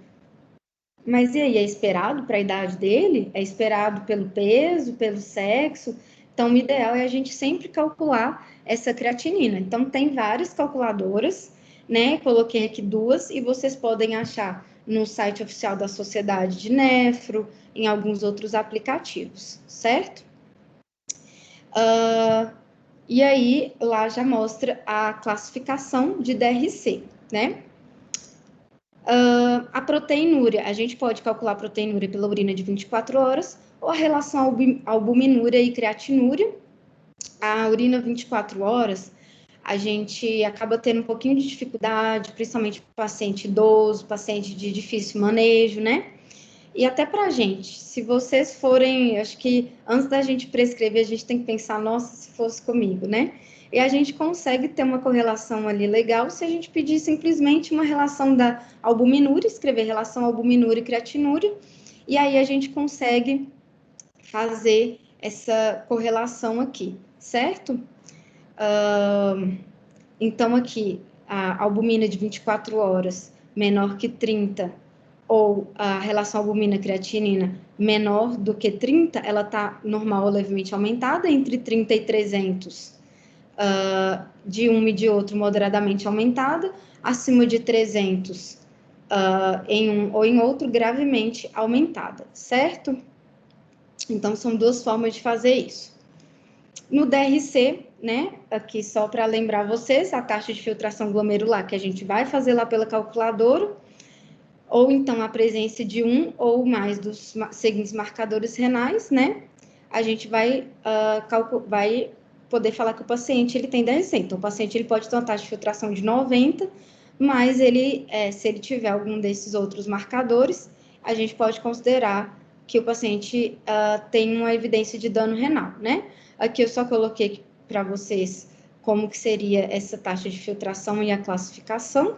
Mas e aí, é esperado para a idade dele? É esperado pelo peso, pelo sexo? Então, o ideal é a gente sempre calcular essa creatinina. Então, tem várias calculadoras, né? Coloquei aqui 2 e vocês podem achar no site oficial da Sociedade de Nefro, em alguns outros aplicativos, certo? E aí, lá já mostra a classificação de DRC, né? A proteinúria, a gente pode calcular a proteinúria pela urina de 24 horas, ou a relação albuminúria e creatinúria. A urina 24 horas, a gente acaba tendo um pouquinho de dificuldade, principalmente paciente idoso, paciente de difícil manejo, né? E até pra gente, se vocês forem, acho que antes da gente prescrever, a gente tem que pensar, nossa, se fosse comigo, né? E a gente consegue ter uma correlação ali legal se a gente pedir simplesmente uma relação da albuminúria, escrever relação albuminúria e creatinúria, e aí a gente consegue fazer essa correlação aqui, certo? Então, aqui, a albumina de 24 horas menor que 30, ou a relação albumina-creatinina menor do que 30, ela está normal ou levemente aumentada, entre 30 e 300, de um e de outro moderadamente aumentada, acima de 300, em um ou em outro, gravemente aumentada, certo? Então, são duas formas de fazer isso. No DRC, né, aqui só para lembrar vocês, a taxa de filtração glomerular que a gente vai fazer lá pela calculadora, ou então a presença de um ou mais dos seguintes marcadores renais, né, a gente vai poder falar que o paciente ele tem DRC. Então, o paciente ele pode ter uma taxa de filtração de 90, mas ele, se ele tiver algum desses outros marcadores, a gente pode considerar que o paciente tem uma evidência de dano renal, né? Aqui eu só coloquei para vocês como que seria essa taxa de filtração e a classificação.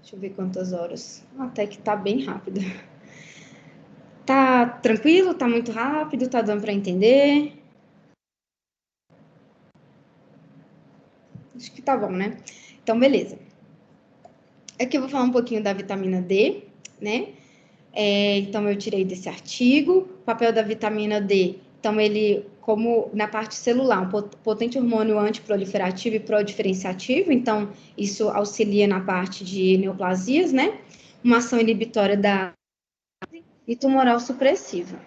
Deixa eu ver quantas horas. Até que tá bem rápido. Tá tranquilo? Tá muito rápido? Tá dando para entender? Acho que tá bom, né? Então, beleza. Aqui eu vou falar um pouquinho da vitamina D, né? Então, eu tirei desse artigo. O papel da vitamina D, então, ele, como na parte celular, um potente hormônio antiproliferativo e prodiferenciativo, então, isso auxilia na parte de neoplasias, né? Uma ação inibitória e tumoral supressiva.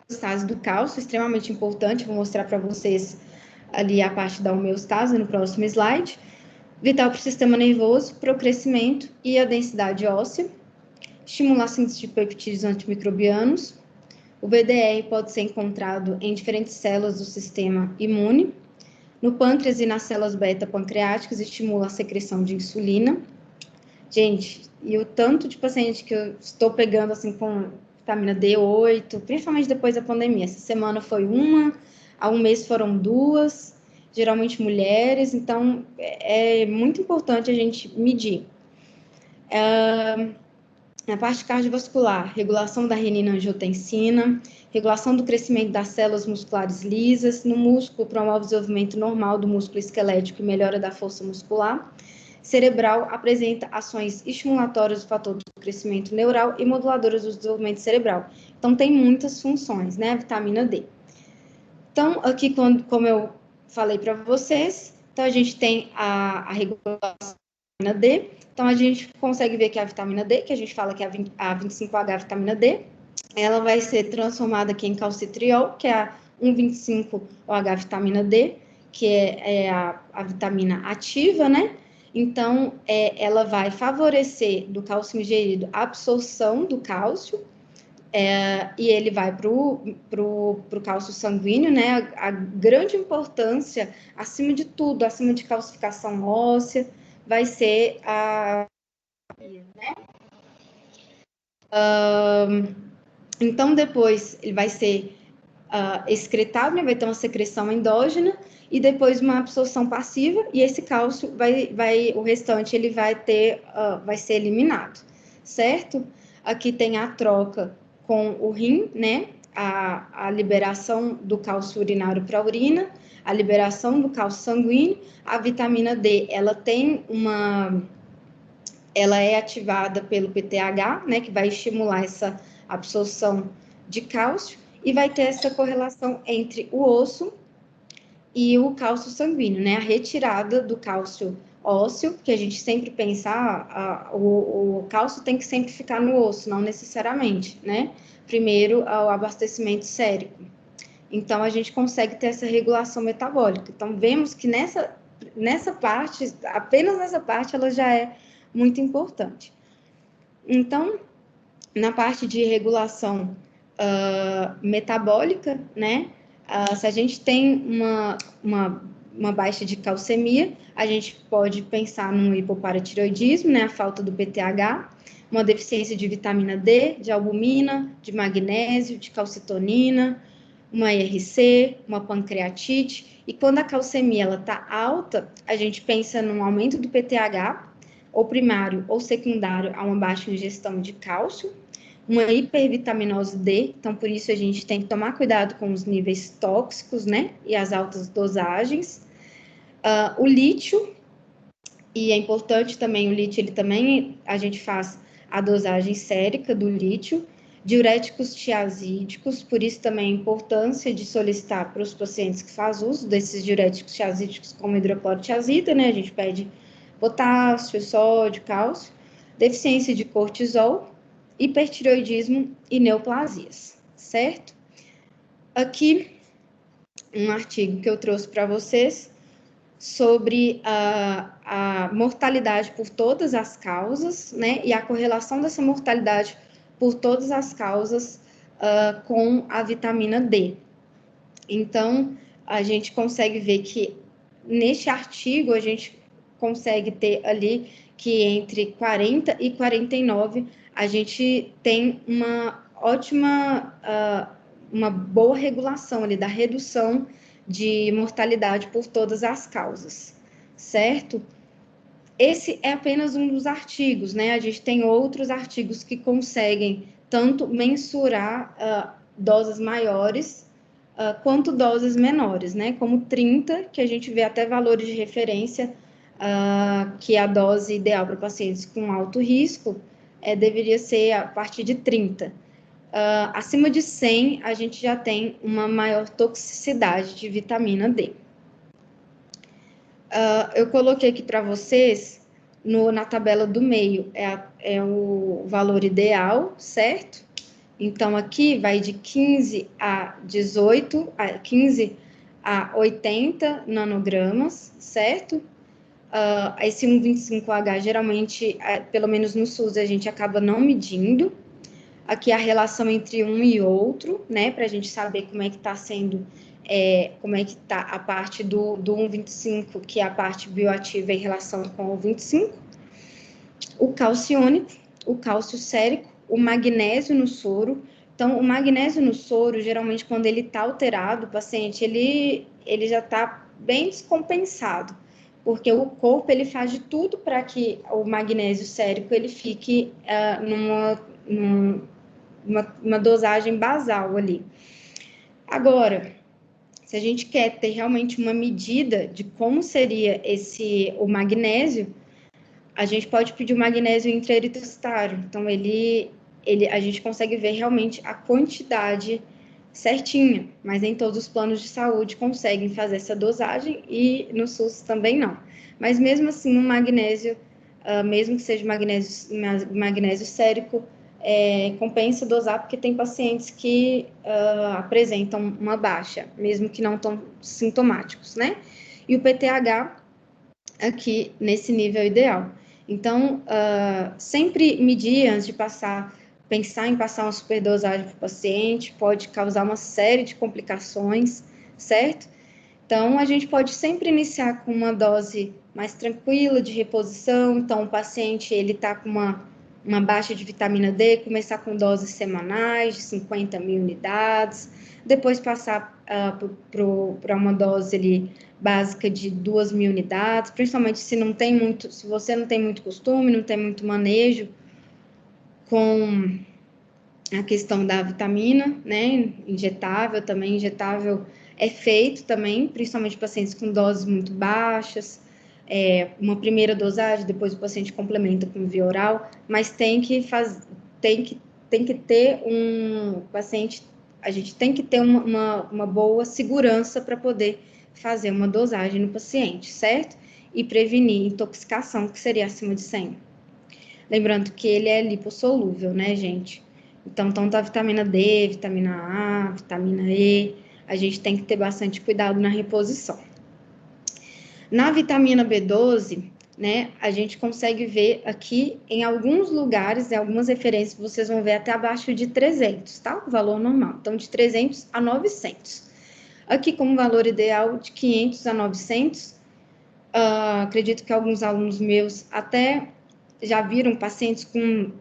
Homeostase do cálcio, extremamente importante, vou mostrar para vocês ali a parte da homeostase no próximo slide. Vital para o sistema nervoso, para o crescimento e a densidade óssea. Estimular a síntese de peptídeos antimicrobianos. O VDR pode ser encontrado em diferentes células do sistema imune. No pâncreas e nas células beta-pancreáticas, estimula a secreção de insulina. Gente, e o tanto de paciente que eu estou pegando assim com vitamina D8, principalmente depois da pandemia. Essa semana foi uma, há um mês foram duas, geralmente mulheres, então é muito importante a gente medir. Na parte cardiovascular, regulação da renina-angiotensina, regulação do crescimento das células musculares lisas, no músculo promove o desenvolvimento normal do músculo esquelético e melhora da força muscular. Cerebral apresenta ações estimulatórias do fator do crescimento neural e moduladoras do desenvolvimento cerebral. Então, tem muitas funções, né, a vitamina D. Então, aqui, como eu falei para vocês, então a gente tem a regulação da vitamina D. Então, a gente consegue ver que a vitamina D, que a gente fala que é a 25H vitamina D, ela vai ser transformada aqui em calcitriol, que é a 1,25OH vitamina D, que é a vitamina ativa, né? Então, ela vai favorecer do cálcio ingerido a absorção do cálcio, e ele vai para o cálcio sanguíneo, né? A grande importância, acima de tudo, acima de calcificação óssea, vai ser a... Então, depois, ele vai ser excretado, né? Vai ter uma secreção endógena, e depois uma absorção passiva, e esse cálcio o restante ele vai ser eliminado, certo? Aqui tem a troca com o rim, né? A liberação do cálcio urinário para a urina, a liberação do cálcio sanguíneo. A vitamina D, ela é ativada pelo PTH, né? Que vai estimular essa absorção de cálcio, e vai ter essa correlação entre o osso e o cálcio sanguíneo, né? A retirada do cálcio ósseo, que a gente sempre pensa, o cálcio tem que sempre ficar no osso, não necessariamente, né? Primeiro, o abastecimento sérico. Então, a gente consegue ter essa regulação metabólica. Então, vemos que nessa parte, apenas nessa parte, ela já é muito importante. Então, na parte de regulação metabólica, né? Se a gente tem uma baixa de calcemia, a gente pode pensar no hipoparatiroidismo, né? A falta do PTH, uma deficiência de vitamina D, de albumina, de magnésio, de calcitonina, uma IRC, uma pancreatite. E quando a calcemia está alta, a gente pensa num aumento do PTH, ou primário ou secundário a uma baixa ingestão de cálcio, uma hipervitaminose D, então por isso a gente tem que tomar cuidado com os níveis tóxicos, né, e as altas dosagens. O lítio, e é importante também, o lítio, ele também, a gente faz a dosagem sérica do lítio, diuréticos tiazídicos, por isso também a importância de solicitar para os pacientes que fazem uso desses diuréticos tiazídicos como hidroclorotiazida, né, a gente pede potássio, sódio, cálcio, deficiência de cortisol, hipertireoidismo e neoplasias, certo? Aqui, um artigo que eu trouxe para vocês sobre a mortalidade por todas as causas, né, e a correlação dessa mortalidade por todas as causas com a vitamina D. Então, a gente consegue ver que neste artigo a gente consegue ter ali que entre 40 e 49 a gente tem uma ótima, uma boa regulação ali da redução de mortalidade por todas as causas, certo? Esse é apenas um dos artigos, né? A gente tem outros artigos que conseguem tanto mensurar doses maiores quanto doses menores, né? Como 30, que a gente vê até valores de referência, que a dose ideal para pacientes com alto risco deveria ser a partir de 30. Acima de 100, a gente já tem uma maior toxicidade de vitamina D. Eu coloquei aqui para vocês, na tabela do meio, é o valor ideal, certo? Então, aqui vai de 15 a 18, 15 a 80 nanogramas, certo? Esse 1,25H, geralmente, pelo menos no SUS, a gente acaba não medindo. Aqui a relação entre um e outro, né? Para a gente saber como é que está sendo, como é que está a parte do 1,25, que é a parte bioativa em relação com o 25. O calciônico, o cálcio sérico, o magnésio no soro. Então, o magnésio no soro, geralmente, quando ele está alterado, o paciente, ele já está bem descompensado, porque o corpo, ele faz de tudo para que o magnésio sérico, ele fique numa dosagem basal ali. Agora, se a gente quer ter realmente uma medida de como seria o magnésio, a gente pode pedir o magnésio intra-eritrocitário. Então, a gente consegue ver realmente a quantidade certinha, mas nem todos os planos de saúde conseguem fazer essa dosagem e no SUS também não. Mas mesmo assim, o magnésio, mesmo que seja magnésio sérico, compensa dosar, porque tem pacientes que apresentam uma baixa, mesmo que não tão sintomáticos, né? E o PTH aqui nesse nível ideal. Então, sempre medir antes de pensar em passar uma superdosagem para o paciente, pode causar uma série de complicações, certo? Então, a gente pode sempre iniciar com uma dose mais tranquila de reposição. Então, o paciente, ele está com uma baixa de vitamina D, começar com doses semanais de 50 mil unidades, depois passar para uma dose ali básica de 2.000 unidades, principalmente se você não tem muito costume, não tem muito manejo com a questão da vitamina, né, injetável também, injetável é feito também, principalmente pacientes com doses muito baixas, uma primeira dosagem, depois o paciente complementa com via oral, mas tem que ter a gente tem que ter uma boa segurança para poder fazer uma dosagem no paciente, certo? E prevenir intoxicação, que seria acima de 100. Lembrando que ele é lipossolúvel, né, gente? Então, tanto a vitamina D, vitamina A, vitamina E, a gente tem que ter bastante cuidado na reposição. Na vitamina B12, né, a gente consegue ver aqui em alguns lugares, em algumas referências, vocês vão ver até abaixo de 300, tá? O valor normal. Então, de 300 a 900. Aqui, como valor ideal, de 500 a 900. Acredito que alguns alunos meus até já viram pacientes com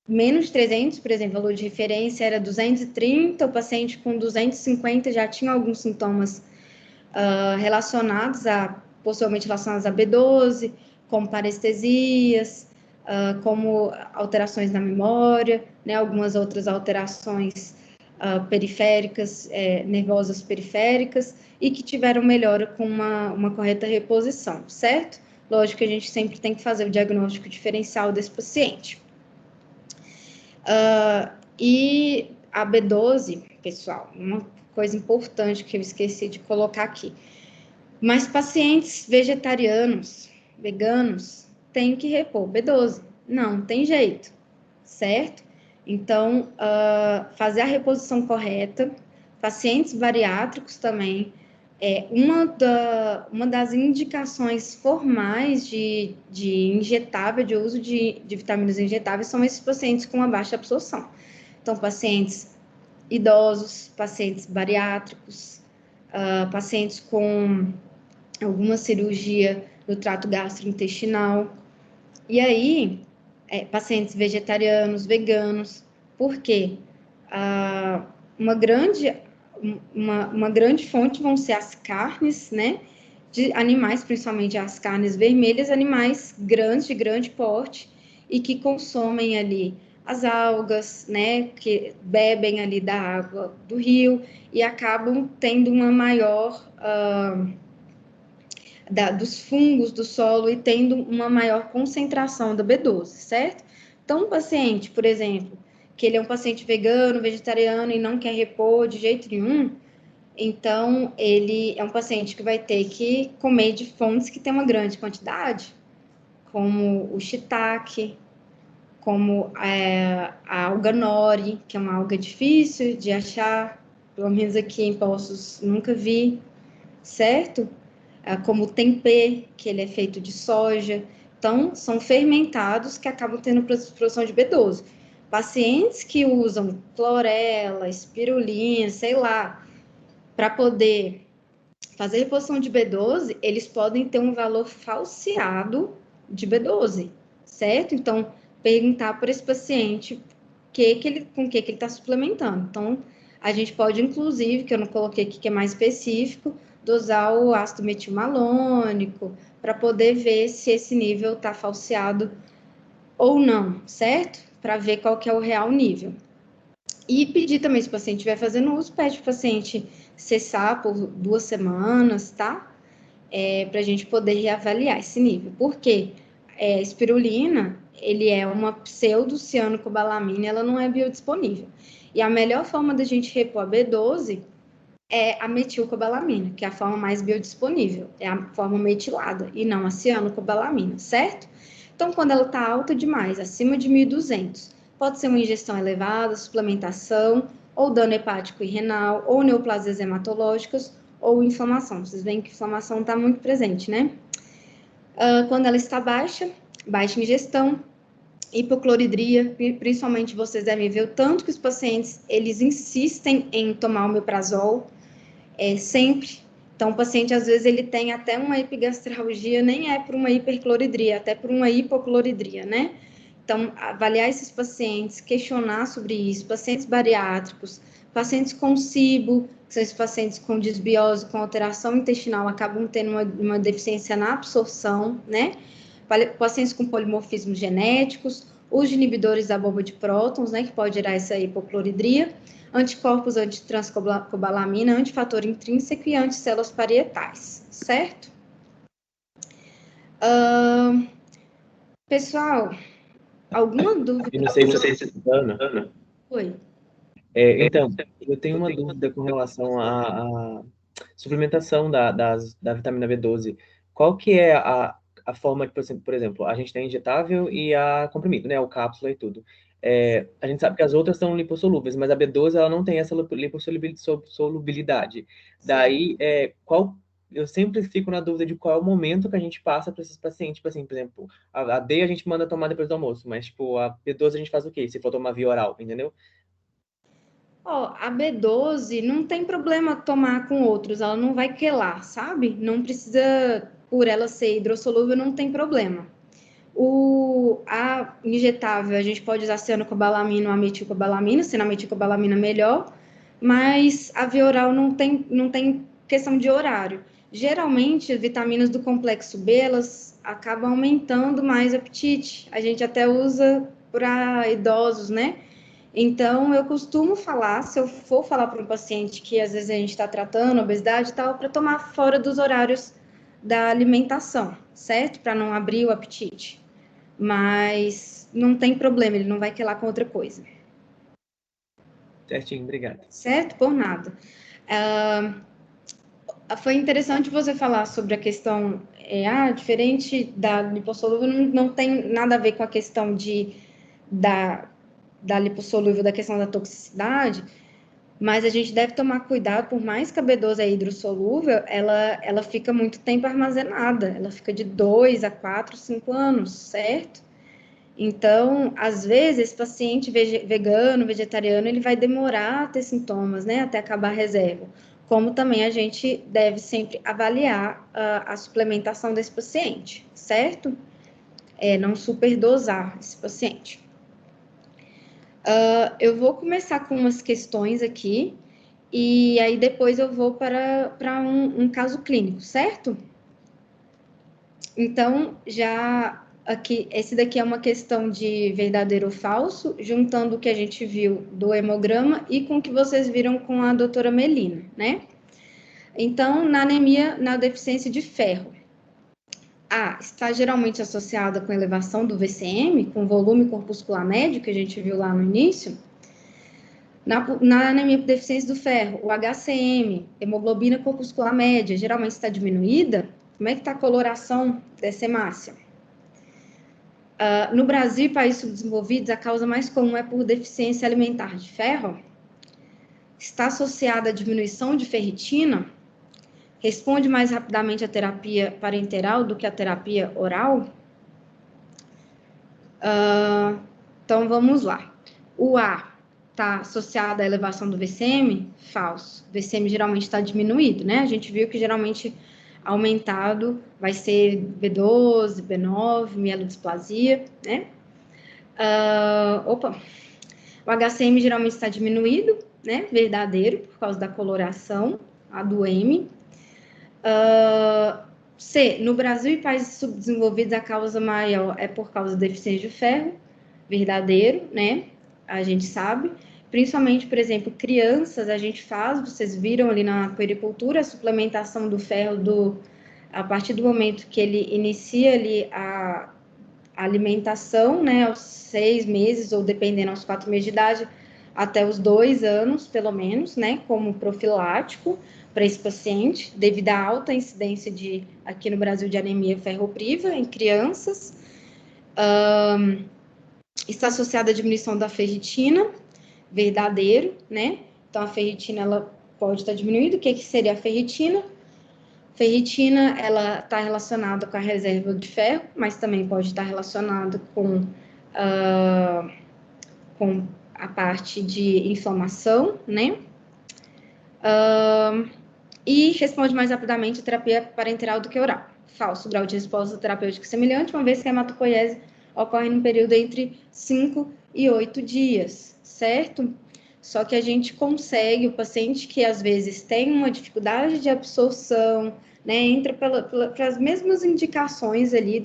menos de 300, por exemplo, o valor de referência era 230, o paciente com 250 já tinha alguns sintomas possivelmente relacionados a B12, como parestesias, como alterações na memória, né, algumas outras alterações periféricas, nervosas periféricas, e que tiveram melhora com uma correta reposição, certo? Lógico que a gente sempre tem que fazer o diagnóstico diferencial desse paciente. E a B12, pessoal, uma coisa importante que eu esqueci de colocar aqui. Mas pacientes vegetarianos, veganos, têm que repor B12. Não tem jeito, certo? Então, fazer a reposição correta. Pacientes bariátricos também. Uma das indicações formais de injetável, de uso de vitaminas injetáveis, são esses pacientes com uma baixa absorção. Então, pacientes idosos, pacientes bariátricos, pacientes com alguma cirurgia no trato gastrointestinal. E aí, pacientes vegetarianos, veganos, porque uma grande fonte vão ser as carnes, né? De animais, principalmente as carnes vermelhas, animais grandes, de grande porte, e que consomem ali as algas, né? Que bebem ali da água do rio e acabam tendo uma maior dos fungos do solo e tendo uma maior concentração da B12, certo? Então, um paciente, por exemplo, que ele é um paciente vegano, vegetariano e não quer repor de jeito nenhum, então ele é um paciente que vai ter que comer de fontes que tem uma grande quantidade, como o shiitake, como a alga nori, que é uma alga difícil de achar, pelo menos aqui em Poços nunca vi, certo? Como o tempê, que ele é feito de soja. Então, são fermentados que acabam tendo produção de B12. Pacientes que usam clorela, espirulina, sei lá, para poder fazer reposição de B12, eles podem ter um valor falseado de B12, certo? Então, perguntar para esse paciente com que ele está suplementando. Então, a gente pode, inclusive, que eu não coloquei aqui, que é mais específico, dosar o ácido metilmalônico, para poder ver se esse nível está falseado ou não, certo? Para ver qual que é o real nível. E pedir também, se o paciente estiver fazendo uso, pede para o paciente cessar por 2 semanas, tá? Para a gente poder reavaliar esse nível. Porque espirulina, ele é uma pseudocianocobalamina, ela não é biodisponível. E a melhor forma da gente repor a B12 é a metilcobalamina, que é a forma mais biodisponível, é a forma metilada, e não a cianocobalamina, certo? Então, quando ela está alta demais, acima de 1.200, pode ser uma ingestão elevada, suplementação, ou dano hepático e renal, ou neoplasias hematológicas, ou inflamação. Vocês veem que a inflamação está muito presente, né? Quando ela está baixa ingestão, hipocloridria, principalmente vocês devem ver o tanto que os pacientes, eles insistem em tomar o omeprazol, sempre. Então, o paciente, às vezes, ele tem até uma epigastralgia, nem é por uma hipercloridria, até por uma hipocloridria, né? Então, avaliar esses pacientes, questionar sobre isso, pacientes bariátricos, pacientes com SIBO, que são esses pacientes com desbiose, com alteração intestinal, acabam tendo uma deficiência na absorção, né? Pacientes com polimorfismos genéticos, os inibidores da bomba de prótons, né, que pode gerar essa hipocloridria, anticorpos antitranscobalamina, antifator intrínseco e anticélulas parietais, certo? Pessoal, alguma dúvida? Eu não sei se Ana. Oi. Então, eu tenho uma dúvida com relação à suplementação da vitamina B12. Qual que é a forma, por exemplo, a gente tem injetável e a comprimido, né? O cápsula e tudo. A gente sabe que as outras são lipossolúveis, mas a B12 ela não tem essa lipossolubilidade. Daí, eu sempre fico na dúvida de qual é o momento que a gente passa para esses pacientes. Tipo assim, por exemplo, a D a gente manda tomar depois do almoço, mas tipo, a B12 a gente faz o quê? Se for tomar via oral, entendeu? A B12 não tem problema tomar com outros, ela não vai quelar, sabe? Não precisa, por ela ser hidrossolúvel, não tem problema. A injetável, a gente pode usar cianocobalamina ou ametilcobalamina, sendo a ametilcobalamina melhor, mas a via oral não tem questão de horário. Geralmente, vitaminas do complexo B, elas acabam aumentando mais o apetite. A gente até usa para idosos, né? Então, eu costumo falar, se eu for falar para um paciente que às vezes a gente está tratando obesidade e tal, para tomar fora dos horários da alimentação, certo? Para não abrir o apetite. Mas não tem problema, ele não vai quelar com outra coisa. Certinho, obrigado. Certo? Por nada. Foi interessante você falar sobre a questão, diferente da lipossolúvel, não tem nada a ver com a questão da lipossolúvel, da questão da toxicidade, mas a gente deve tomar cuidado, por mais que a B12 é hidrossolúvel, ela fica muito tempo armazenada, ela fica de 2 a 4, 5 anos, certo? Então, às vezes, esse paciente vegano, vegetariano, ele vai demorar a ter sintomas, né, até acabar a reserva. Como também a gente deve sempre avaliar a suplementação desse paciente, certo? Não superdosar esse paciente. Eu vou começar com umas questões aqui, e aí depois eu vou para um caso clínico, certo? Então, aqui, esse daqui é uma questão de verdadeiro ou falso, juntando o que a gente viu do hemograma e com o que vocês viram com a doutora Melina, né? Então, na anemia, na deficiência de ferro, está geralmente associada com elevação do VCM, com volume corpuscular médio, que a gente viu lá no início. Na anemia por deficiência do ferro, o HCM, hemoglobina corpuscular média, geralmente está diminuída. Como é que está a coloração dessa hemácia? No Brasil e países subdesenvolvidos, a causa mais comum é por deficiência alimentar de ferro. Está associada à diminuição de ferritina. Responde mais rapidamente à terapia parenteral do que à terapia oral. Então, vamos lá. O A está associado à elevação do VCM? Falso. O VCM geralmente está diminuído, né? A gente viu que geralmente aumentado vai ser B12, B9, mielodisplasia, né? O HCM geralmente está diminuído, né? Verdadeiro, por causa da coloração, a do M. C, no Brasil e países subdesenvolvidos, a causa maior é por causa da deficiência de ferro, verdadeiro, né? A gente sabe. Principalmente, por exemplo, crianças, a gente faz, vocês viram ali na puericultura, a suplementação do ferro a partir do momento que ele inicia ali a alimentação, né, aos 6 meses, ou dependendo, aos 4 meses de idade, até os 2 anos, pelo menos, né, como profilático para esse paciente, devido à alta incidência aqui no Brasil, de anemia ferropriva em crianças. Está associada à diminuição da ferritina, verdadeiro, né? Então, a ferritina, ela pode estar diminuída. O que seria a ferritina? Ferritina, ela está relacionada com a reserva de ferro, mas também pode estar relacionada com a parte de inflamação, né? E responde mais rapidamente a terapia parenteral do que oral. Falso, grau de resposta terapêutica semelhante, uma vez que a hematopoiese ocorre num período entre 5 e 8 dias, certo? Só que a gente consegue, o paciente que às vezes tem uma dificuldade de absorção, né, entra pelas mesmas indicações ali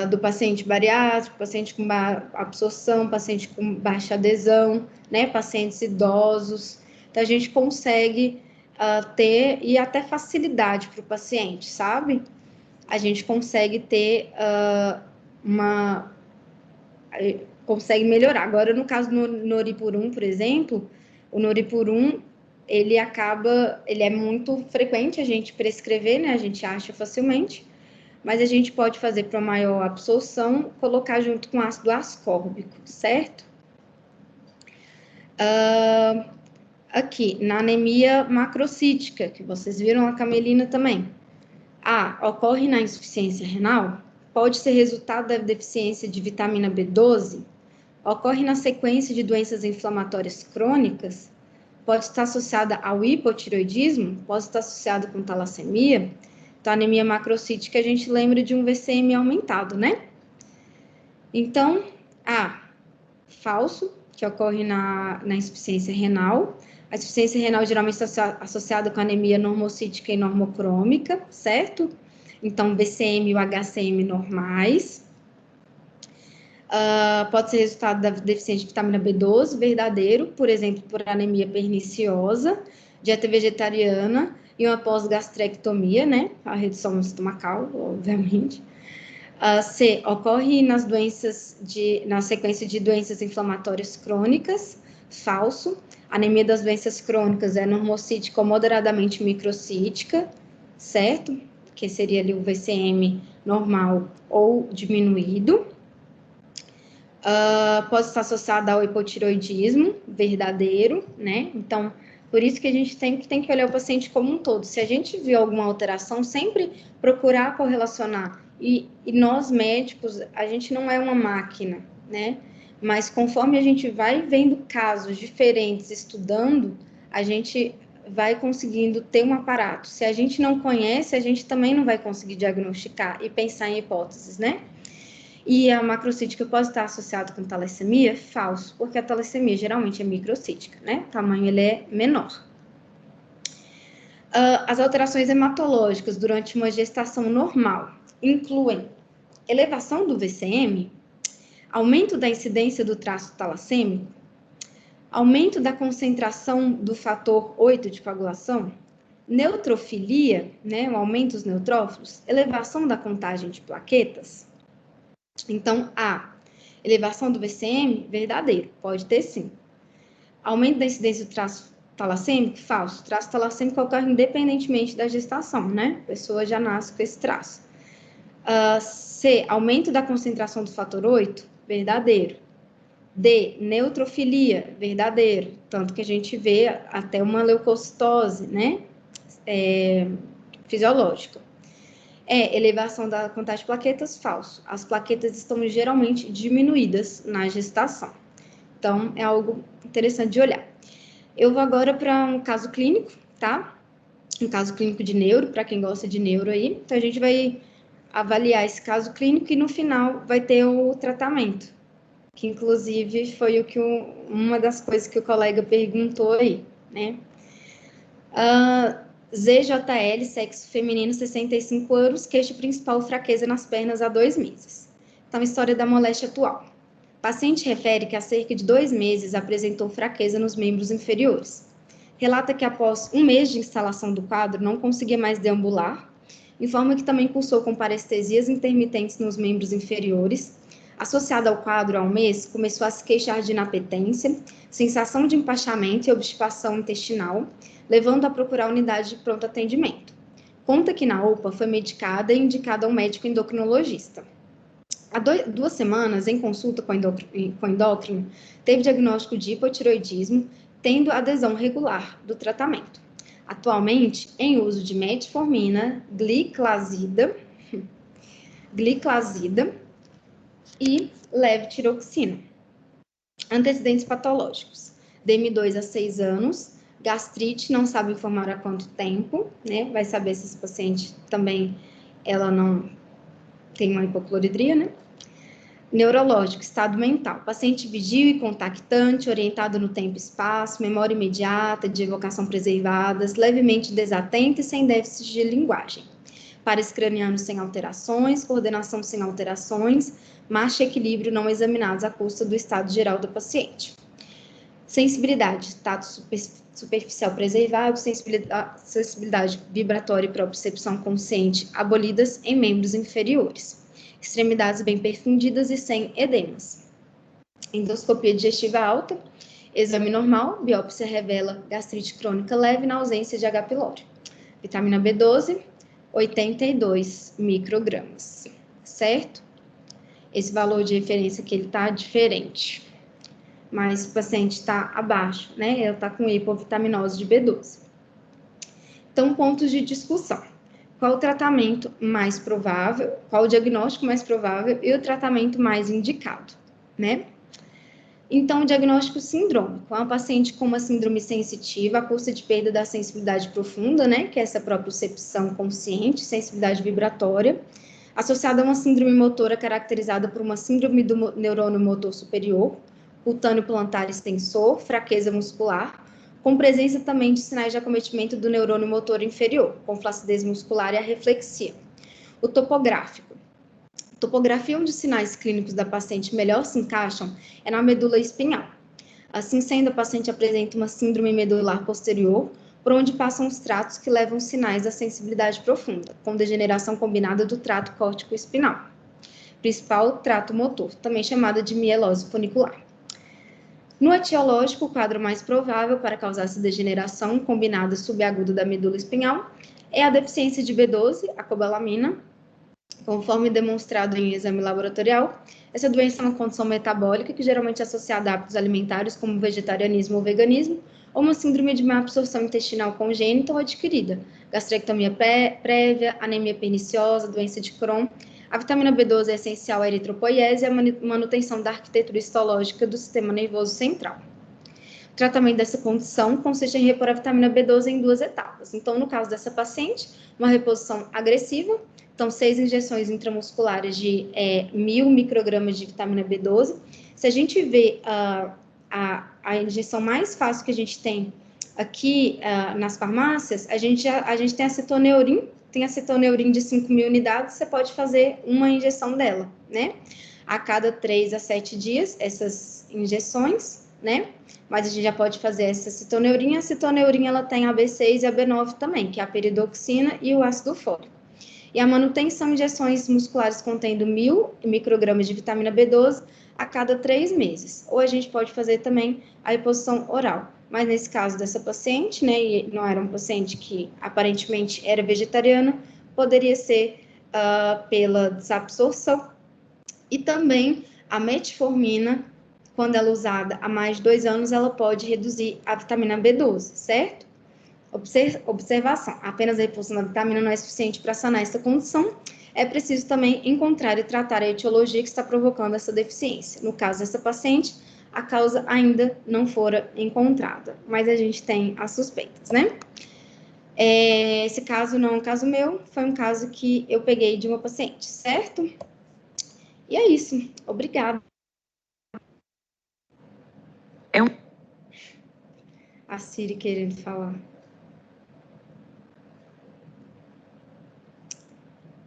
do paciente bariátrico, paciente com absorção, paciente com baixa adesão, né, pacientes idosos. Então, a gente consegue ter, e até facilidade para o paciente, sabe? A gente consegue ter consegue melhorar. Agora, no caso do Noripurum, por exemplo, o Noripurum, ele é muito frequente a gente prescrever, né? A gente acha facilmente, mas a gente pode fazer para maior absorção, colocar junto com ácido ascórbico, certo? Aqui, na anemia macrocítica, que vocês viram a camelina também. Ocorre na insuficiência renal? Pode ser resultado da deficiência de vitamina B12? Ocorre na sequência de doenças inflamatórias crônicas? Pode estar associada ao hipotireoidismo? Pode estar associada com talassemia? Então, a anemia macrocítica, a gente lembra de um VCM aumentado, né? Então, falso, que ocorre na insuficiência renal. A insuficiência renal geralmente está associada com anemia normocítica e normocrômica, certo? Então, BCM e o HCM normais. Pode ser resultado da deficiência de vitamina B12, verdadeiro, por exemplo, por anemia perniciosa, dieta vegetariana e uma pós-gastrectomia, né? A redução estomacal, obviamente. C, ocorre na sequência de doenças inflamatórias crônicas, falso. A anemia das doenças crônicas é normocítica ou moderadamente microcítica, certo? Que seria ali o VCM normal ou diminuído. Pode estar associada ao hipotireoidismo, verdadeiro, né? Então, por isso que a gente tem que olhar o paciente como um todo. Se a gente vê alguma alteração, sempre procurar correlacionar. E nós, médicos, a gente não é uma máquina, né? Mas conforme a gente vai vendo casos diferentes, estudando, a gente vai conseguindo ter um aparato. Se a gente não conhece, a gente também não vai conseguir diagnosticar e pensar em hipóteses, né? E a macrocítica pode estar associada com talassemia? Falso, porque a talassemia geralmente é microcítica, né? O tamanho ele é menor. As alterações hematológicas durante uma gestação normal incluem elevação do VCM, aumento da incidência do traço talassêmico, aumento da concentração do fator 8 de coagulação, neutrofilia, né, o aumento dos neutrófilos, elevação da contagem de plaquetas. Então, elevação do VCM, verdadeiro, pode ter sim. Aumento da incidência do traço talassêmico, falso. O traço talassêmico ocorre independentemente da gestação, né? A pessoa já nasce com esse traço. C, aumento da concentração do fator 8, verdadeiro. D, neutrofilia, verdadeiro. Tanto que a gente vê até uma leucocitose, né? Fisiológica. Elevação da contagem de plaquetas, falso. As plaquetas estão geralmente diminuídas na gestação. Então, é algo interessante de olhar. Eu vou agora para um caso clínico, tá? Um caso clínico de neuro, para quem gosta de neuro aí. Então, a gente vai avaliar esse caso clínico e no final vai ter o tratamento, que inclusive foi uma das coisas que o colega perguntou aí, né? ZJL, sexo feminino, 65 anos, queixa principal, fraqueza nas pernas há 2 meses. Então, história da moléstia atual. O paciente refere que há cerca de 2 meses apresentou fraqueza nos membros inferiores. Relata que após 1 mês de instalação do quadro, não conseguia mais deambular. Informa que também cursou com parestesias intermitentes nos membros inferiores. Associada ao quadro há 1 mês, começou a se queixar de inapetência, sensação de empachamento e obstipação intestinal, levando a procurar a unidade de pronto atendimento. Conta que na UPA foi medicada e indicada a um médico endocrinologista. Há 2 semanas, em consulta com endócrino, teve diagnóstico de hipotireoidismo, tendo adesão regular do tratamento. Atualmente, em uso de metformina, gliclazida e levotiroxina. Antecedentes patológicos. DM2 há 6 anos, gastrite, não sabe informar há quanto tempo, né? Vai saber se esse paciente também, ela não tem uma hipocloridria, né? Neurológico, estado mental. Paciente vigio e contactante, orientado no tempo e espaço, memória imediata, de evocação preservadas, levemente desatento e sem déficit de linguagem. Pares craniano sem alterações, coordenação sem alterações, marcha e equilíbrio não examinados à custa do estado geral do paciente. Sensibilidade, estado superficial preservado, sensibilidade vibratória e propriocepção consciente abolidas em membros inferiores. Extremidades bem perfundidas e sem edemas. Endoscopia digestiva alta, exame normal, biópsia revela gastrite crônica leve na ausência de H. pylori. Vitamina B12, 82 microgramas, certo? Esse valor de referência aqui, ele tá diferente. Mas o paciente está abaixo, né? Ele está com hipovitaminose de B12. Então, pontos de discussão. Qual o tratamento mais provável, qual o diagnóstico mais provável e o tratamento mais indicado, né? Então, o diagnóstico sindrômico é uma paciente com uma síndrome sensitiva à custa de perda da sensibilidade profunda, né? Que é essa propriocepção consciente, sensibilidade vibratória, associada a uma síndrome motora caracterizada por uma síndrome do neurônio motor superior, cutâneo plantar extensor, fraqueza muscular, com presença também de sinais de acometimento do neurônio motor inferior, com flacidez muscular e arreflexia. O topográfico. Topografia onde os sinais clínicos da paciente melhor se encaixam é na medula espinhal. Assim sendo, a paciente apresenta uma síndrome medular posterior, por onde passam os tratos que levam sinais da sensibilidade profunda, com degeneração combinada do trato córtico-espinal. Principal trato motor, também chamado de mielose funicular. No etiológico, o quadro mais provável para causar essa degeneração combinada subaguda da medula espinhal é a deficiência de B12, a cobalamina, conforme demonstrado em exame laboratorial. Essa doença é uma condição metabólica que geralmente é associada a hábitos alimentares como vegetarianismo ou veganismo, ou uma síndrome de má absorção intestinal congênita ou adquirida, gastrectomia prévia, anemia perniciosa, doença de Crohn. A vitamina B12 é essencial à eritropoiese e à manutenção da arquitetura histológica do sistema nervoso central. O tratamento dessa condição consiste em repor a vitamina B12 em 2 etapas. Então, no caso dessa paciente, uma reposição agressiva, então 6 injeções intramusculares de 1.000 microgramas de vitamina B12. Se a gente vê a injeção mais fácil que a gente tem aqui nas farmácias, a gente tem acetoneurin de 5.000 unidades, você pode fazer uma injeção dela, né? A cada 3 a 7 dias, essas injeções, né? Mas a gente já pode fazer essa acetoneurin. A acetoneurin, ela tem a B6 e a B9 também, que é a peridoxina e o ácido fólico. E a manutenção de injeções musculares contendo 1.000 microgramas de vitamina B12 a cada 3 meses. Ou a gente pode fazer também a reposição oral. Mas nesse caso dessa paciente, né, e não era um paciente que aparentemente era vegetariana, poderia ser pela desabsorção. E também a metformina, quando ela é usada há mais de 2 anos, ela pode reduzir a vitamina B12, certo? Observação: apenas a reposição da vitamina não é suficiente para sanar essa condição. É preciso também encontrar e tratar a etiologia que está provocando essa deficiência. No caso dessa paciente, a causa ainda não fora encontrada, mas a gente tem as suspeitas, né? Esse caso não é um caso meu, foi um caso que eu peguei de uma paciente, certo? E é isso. Obrigada. A Siri querendo falar.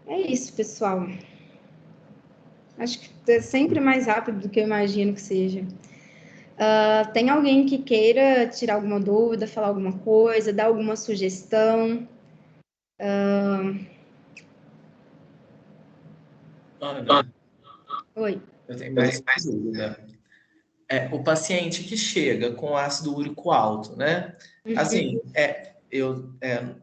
É isso, pessoal. Acho que é sempre mais rápido do que eu imagino que seja. Tem alguém que queira tirar alguma dúvida, falar alguma coisa, dar alguma sugestão? Ana, Oi. eu tenho mais uma dúvida. O paciente que chega com ácido úrico alto, né? Assim,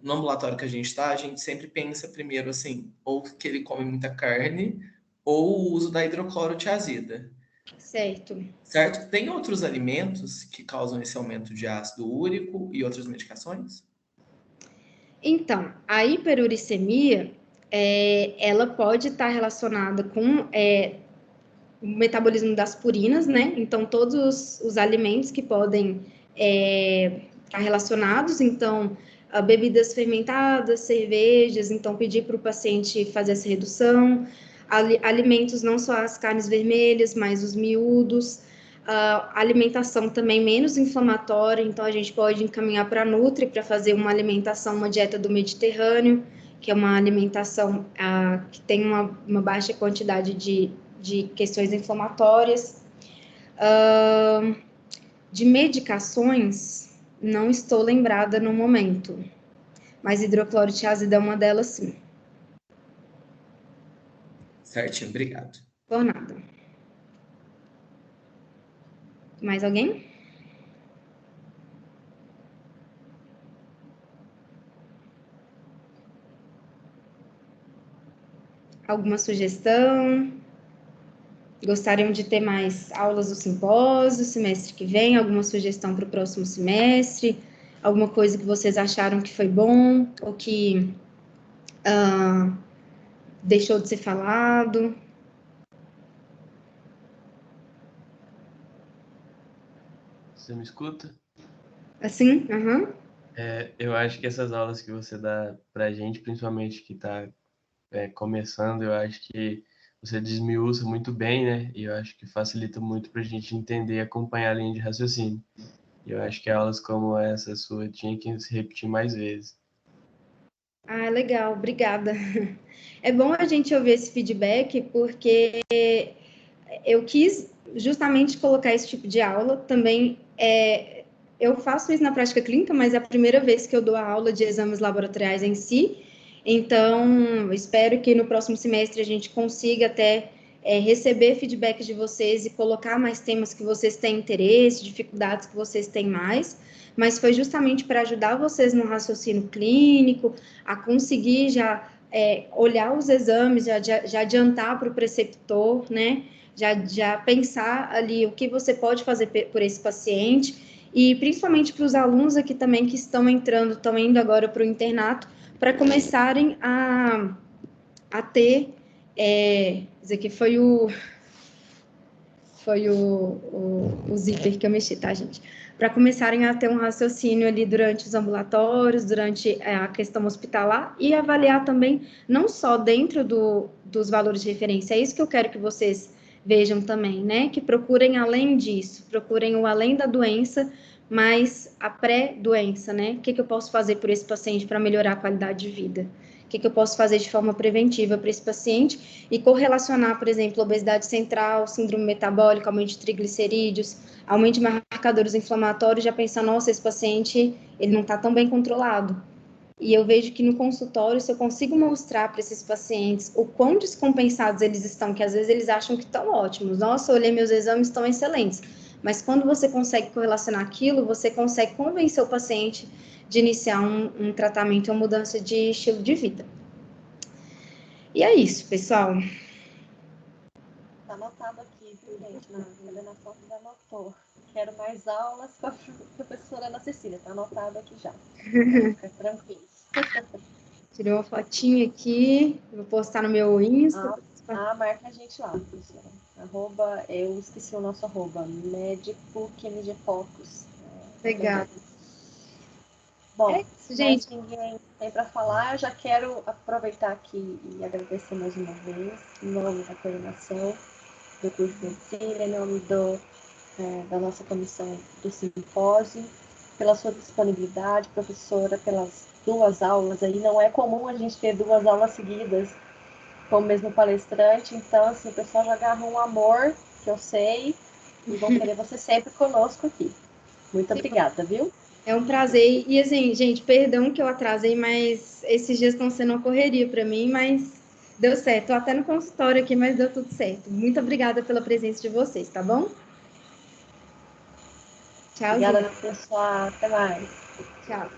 no ambulatório que a gente está, a gente sempre pensa primeiro assim, ou que ele come muita carne, ou o uso da hidroclorotiazida. Certo. Certo? Tem outros alimentos que causam esse aumento de ácido úrico e outras medicações? Então, a hiperuricemia, ela pode estar relacionada com o metabolismo das purinas, né? Então, todos os alimentos que podem estar relacionados, então, bebidas fermentadas, cervejas, então, pedir para o paciente fazer essa redução, alimentos, não só as carnes vermelhas, mas os miúdos, alimentação também menos inflamatória, então, a gente pode encaminhar para a Nutri para fazer uma alimentação, uma dieta do Mediterrâneo, que é uma alimentação que tem uma baixa quantidade de questões inflamatórias. De medicações, não estou lembrada no momento, mas hidroclorotiazida é uma delas, sim. Certinho, obrigado. Por nada. Mais alguém? Alguma sugestão? Gostariam de ter mais aulas do simpósio, semestre que vem? Alguma sugestão para o próximo semestre? Alguma coisa que vocês acharam que foi bom ou que deixou de ser falado? Você me escuta? Assim? Aham. Eu acho que essas aulas que você dá pra gente, principalmente que está começando, eu acho que você desmiuça muito bem, né? E eu acho que facilita muito para a gente entender e acompanhar a linha de raciocínio. E eu acho que aulas como essa sua tinha que se repetir mais vezes. Ah, legal, obrigada. É bom a gente ouvir esse feedback, porque eu quis justamente colocar esse tipo de aula. Também eu faço isso na prática clínica, mas é a primeira vez que eu dou a aula de exames laboratoriais em si. Então, espero que no próximo semestre a gente consiga até receber feedback de vocês e colocar mais temas que vocês têm interesse, dificuldades que vocês têm mais. Mas foi justamente para ajudar vocês no raciocínio clínico, a conseguir já olhar os exames, já adiantar para o preceptor, né? Já pensar ali o que você pode fazer por esse paciente, e principalmente para os alunos aqui também que estão indo agora para o internato, para começarem a ter, isso aqui foi o zíper que eu mexi, tá, gente? Para começarem a ter um raciocínio ali durante os ambulatórios, durante a questão hospitalar, e avaliar também, não só dentro dos valores de referência, é isso que eu quero que vocês vejam também, né? Que procurem além disso, procurem o além da doença, mas a pré-doença, né? O que eu posso fazer por esse paciente para melhorar a qualidade de vida? O que eu posso fazer de forma preventiva para esse paciente e correlacionar, por exemplo, obesidade central, síndrome metabólica, aumento de triglicerídeos, aumento de marcadores inflamatórios, já pensar, nossa, esse paciente, ele não está tão bem controlado. E eu vejo que no consultório, se eu consigo mostrar para esses pacientes o quão descompensados eles estão, que às vezes eles acham que estão ótimos. Nossa, eu olhei, meus exames estão excelentes. Mas quando você consegue correlacionar aquilo, você consegue convencer o paciente de iniciar um tratamento e uma mudança de estilo de vida. E é isso, pessoal. Tá anotado aqui, viu, gente? Na coordenação já anotou. Quero mais aulas com a professora Ana Cecília. Tá anotado aqui já. Fica tranquilo. Tirei uma fotinha aqui. Vou postar no meu Insta. Marca a gente lá, professora. Eu esqueci o nosso arroba. Médico QMG Focus. Legal. Bom, isso, gente. Se ninguém tem para falar, eu já quero aproveitar aqui e agradecer mais uma vez, em nome da coordenação do curso de medicina, em nome da nossa comissão do simpósio, pela sua disponibilidade, professora, pelas 2 aulas aí. Não é comum a gente ter 2 aulas seguidas com o mesmo palestrante, então, assim, o pessoal já agarrou um amor, que eu sei, e vão querer você sempre conosco aqui. Muito obrigada, viu? É um prazer. E assim, gente, perdão que eu atrasei, mas esses dias estão sendo uma correria para mim, mas deu certo. Estou até no consultório aqui, mas deu tudo certo. Muito obrigada pela presença de vocês, tá bom? Tchauzinho. Obrigada, pessoal. Até mais. Tchau.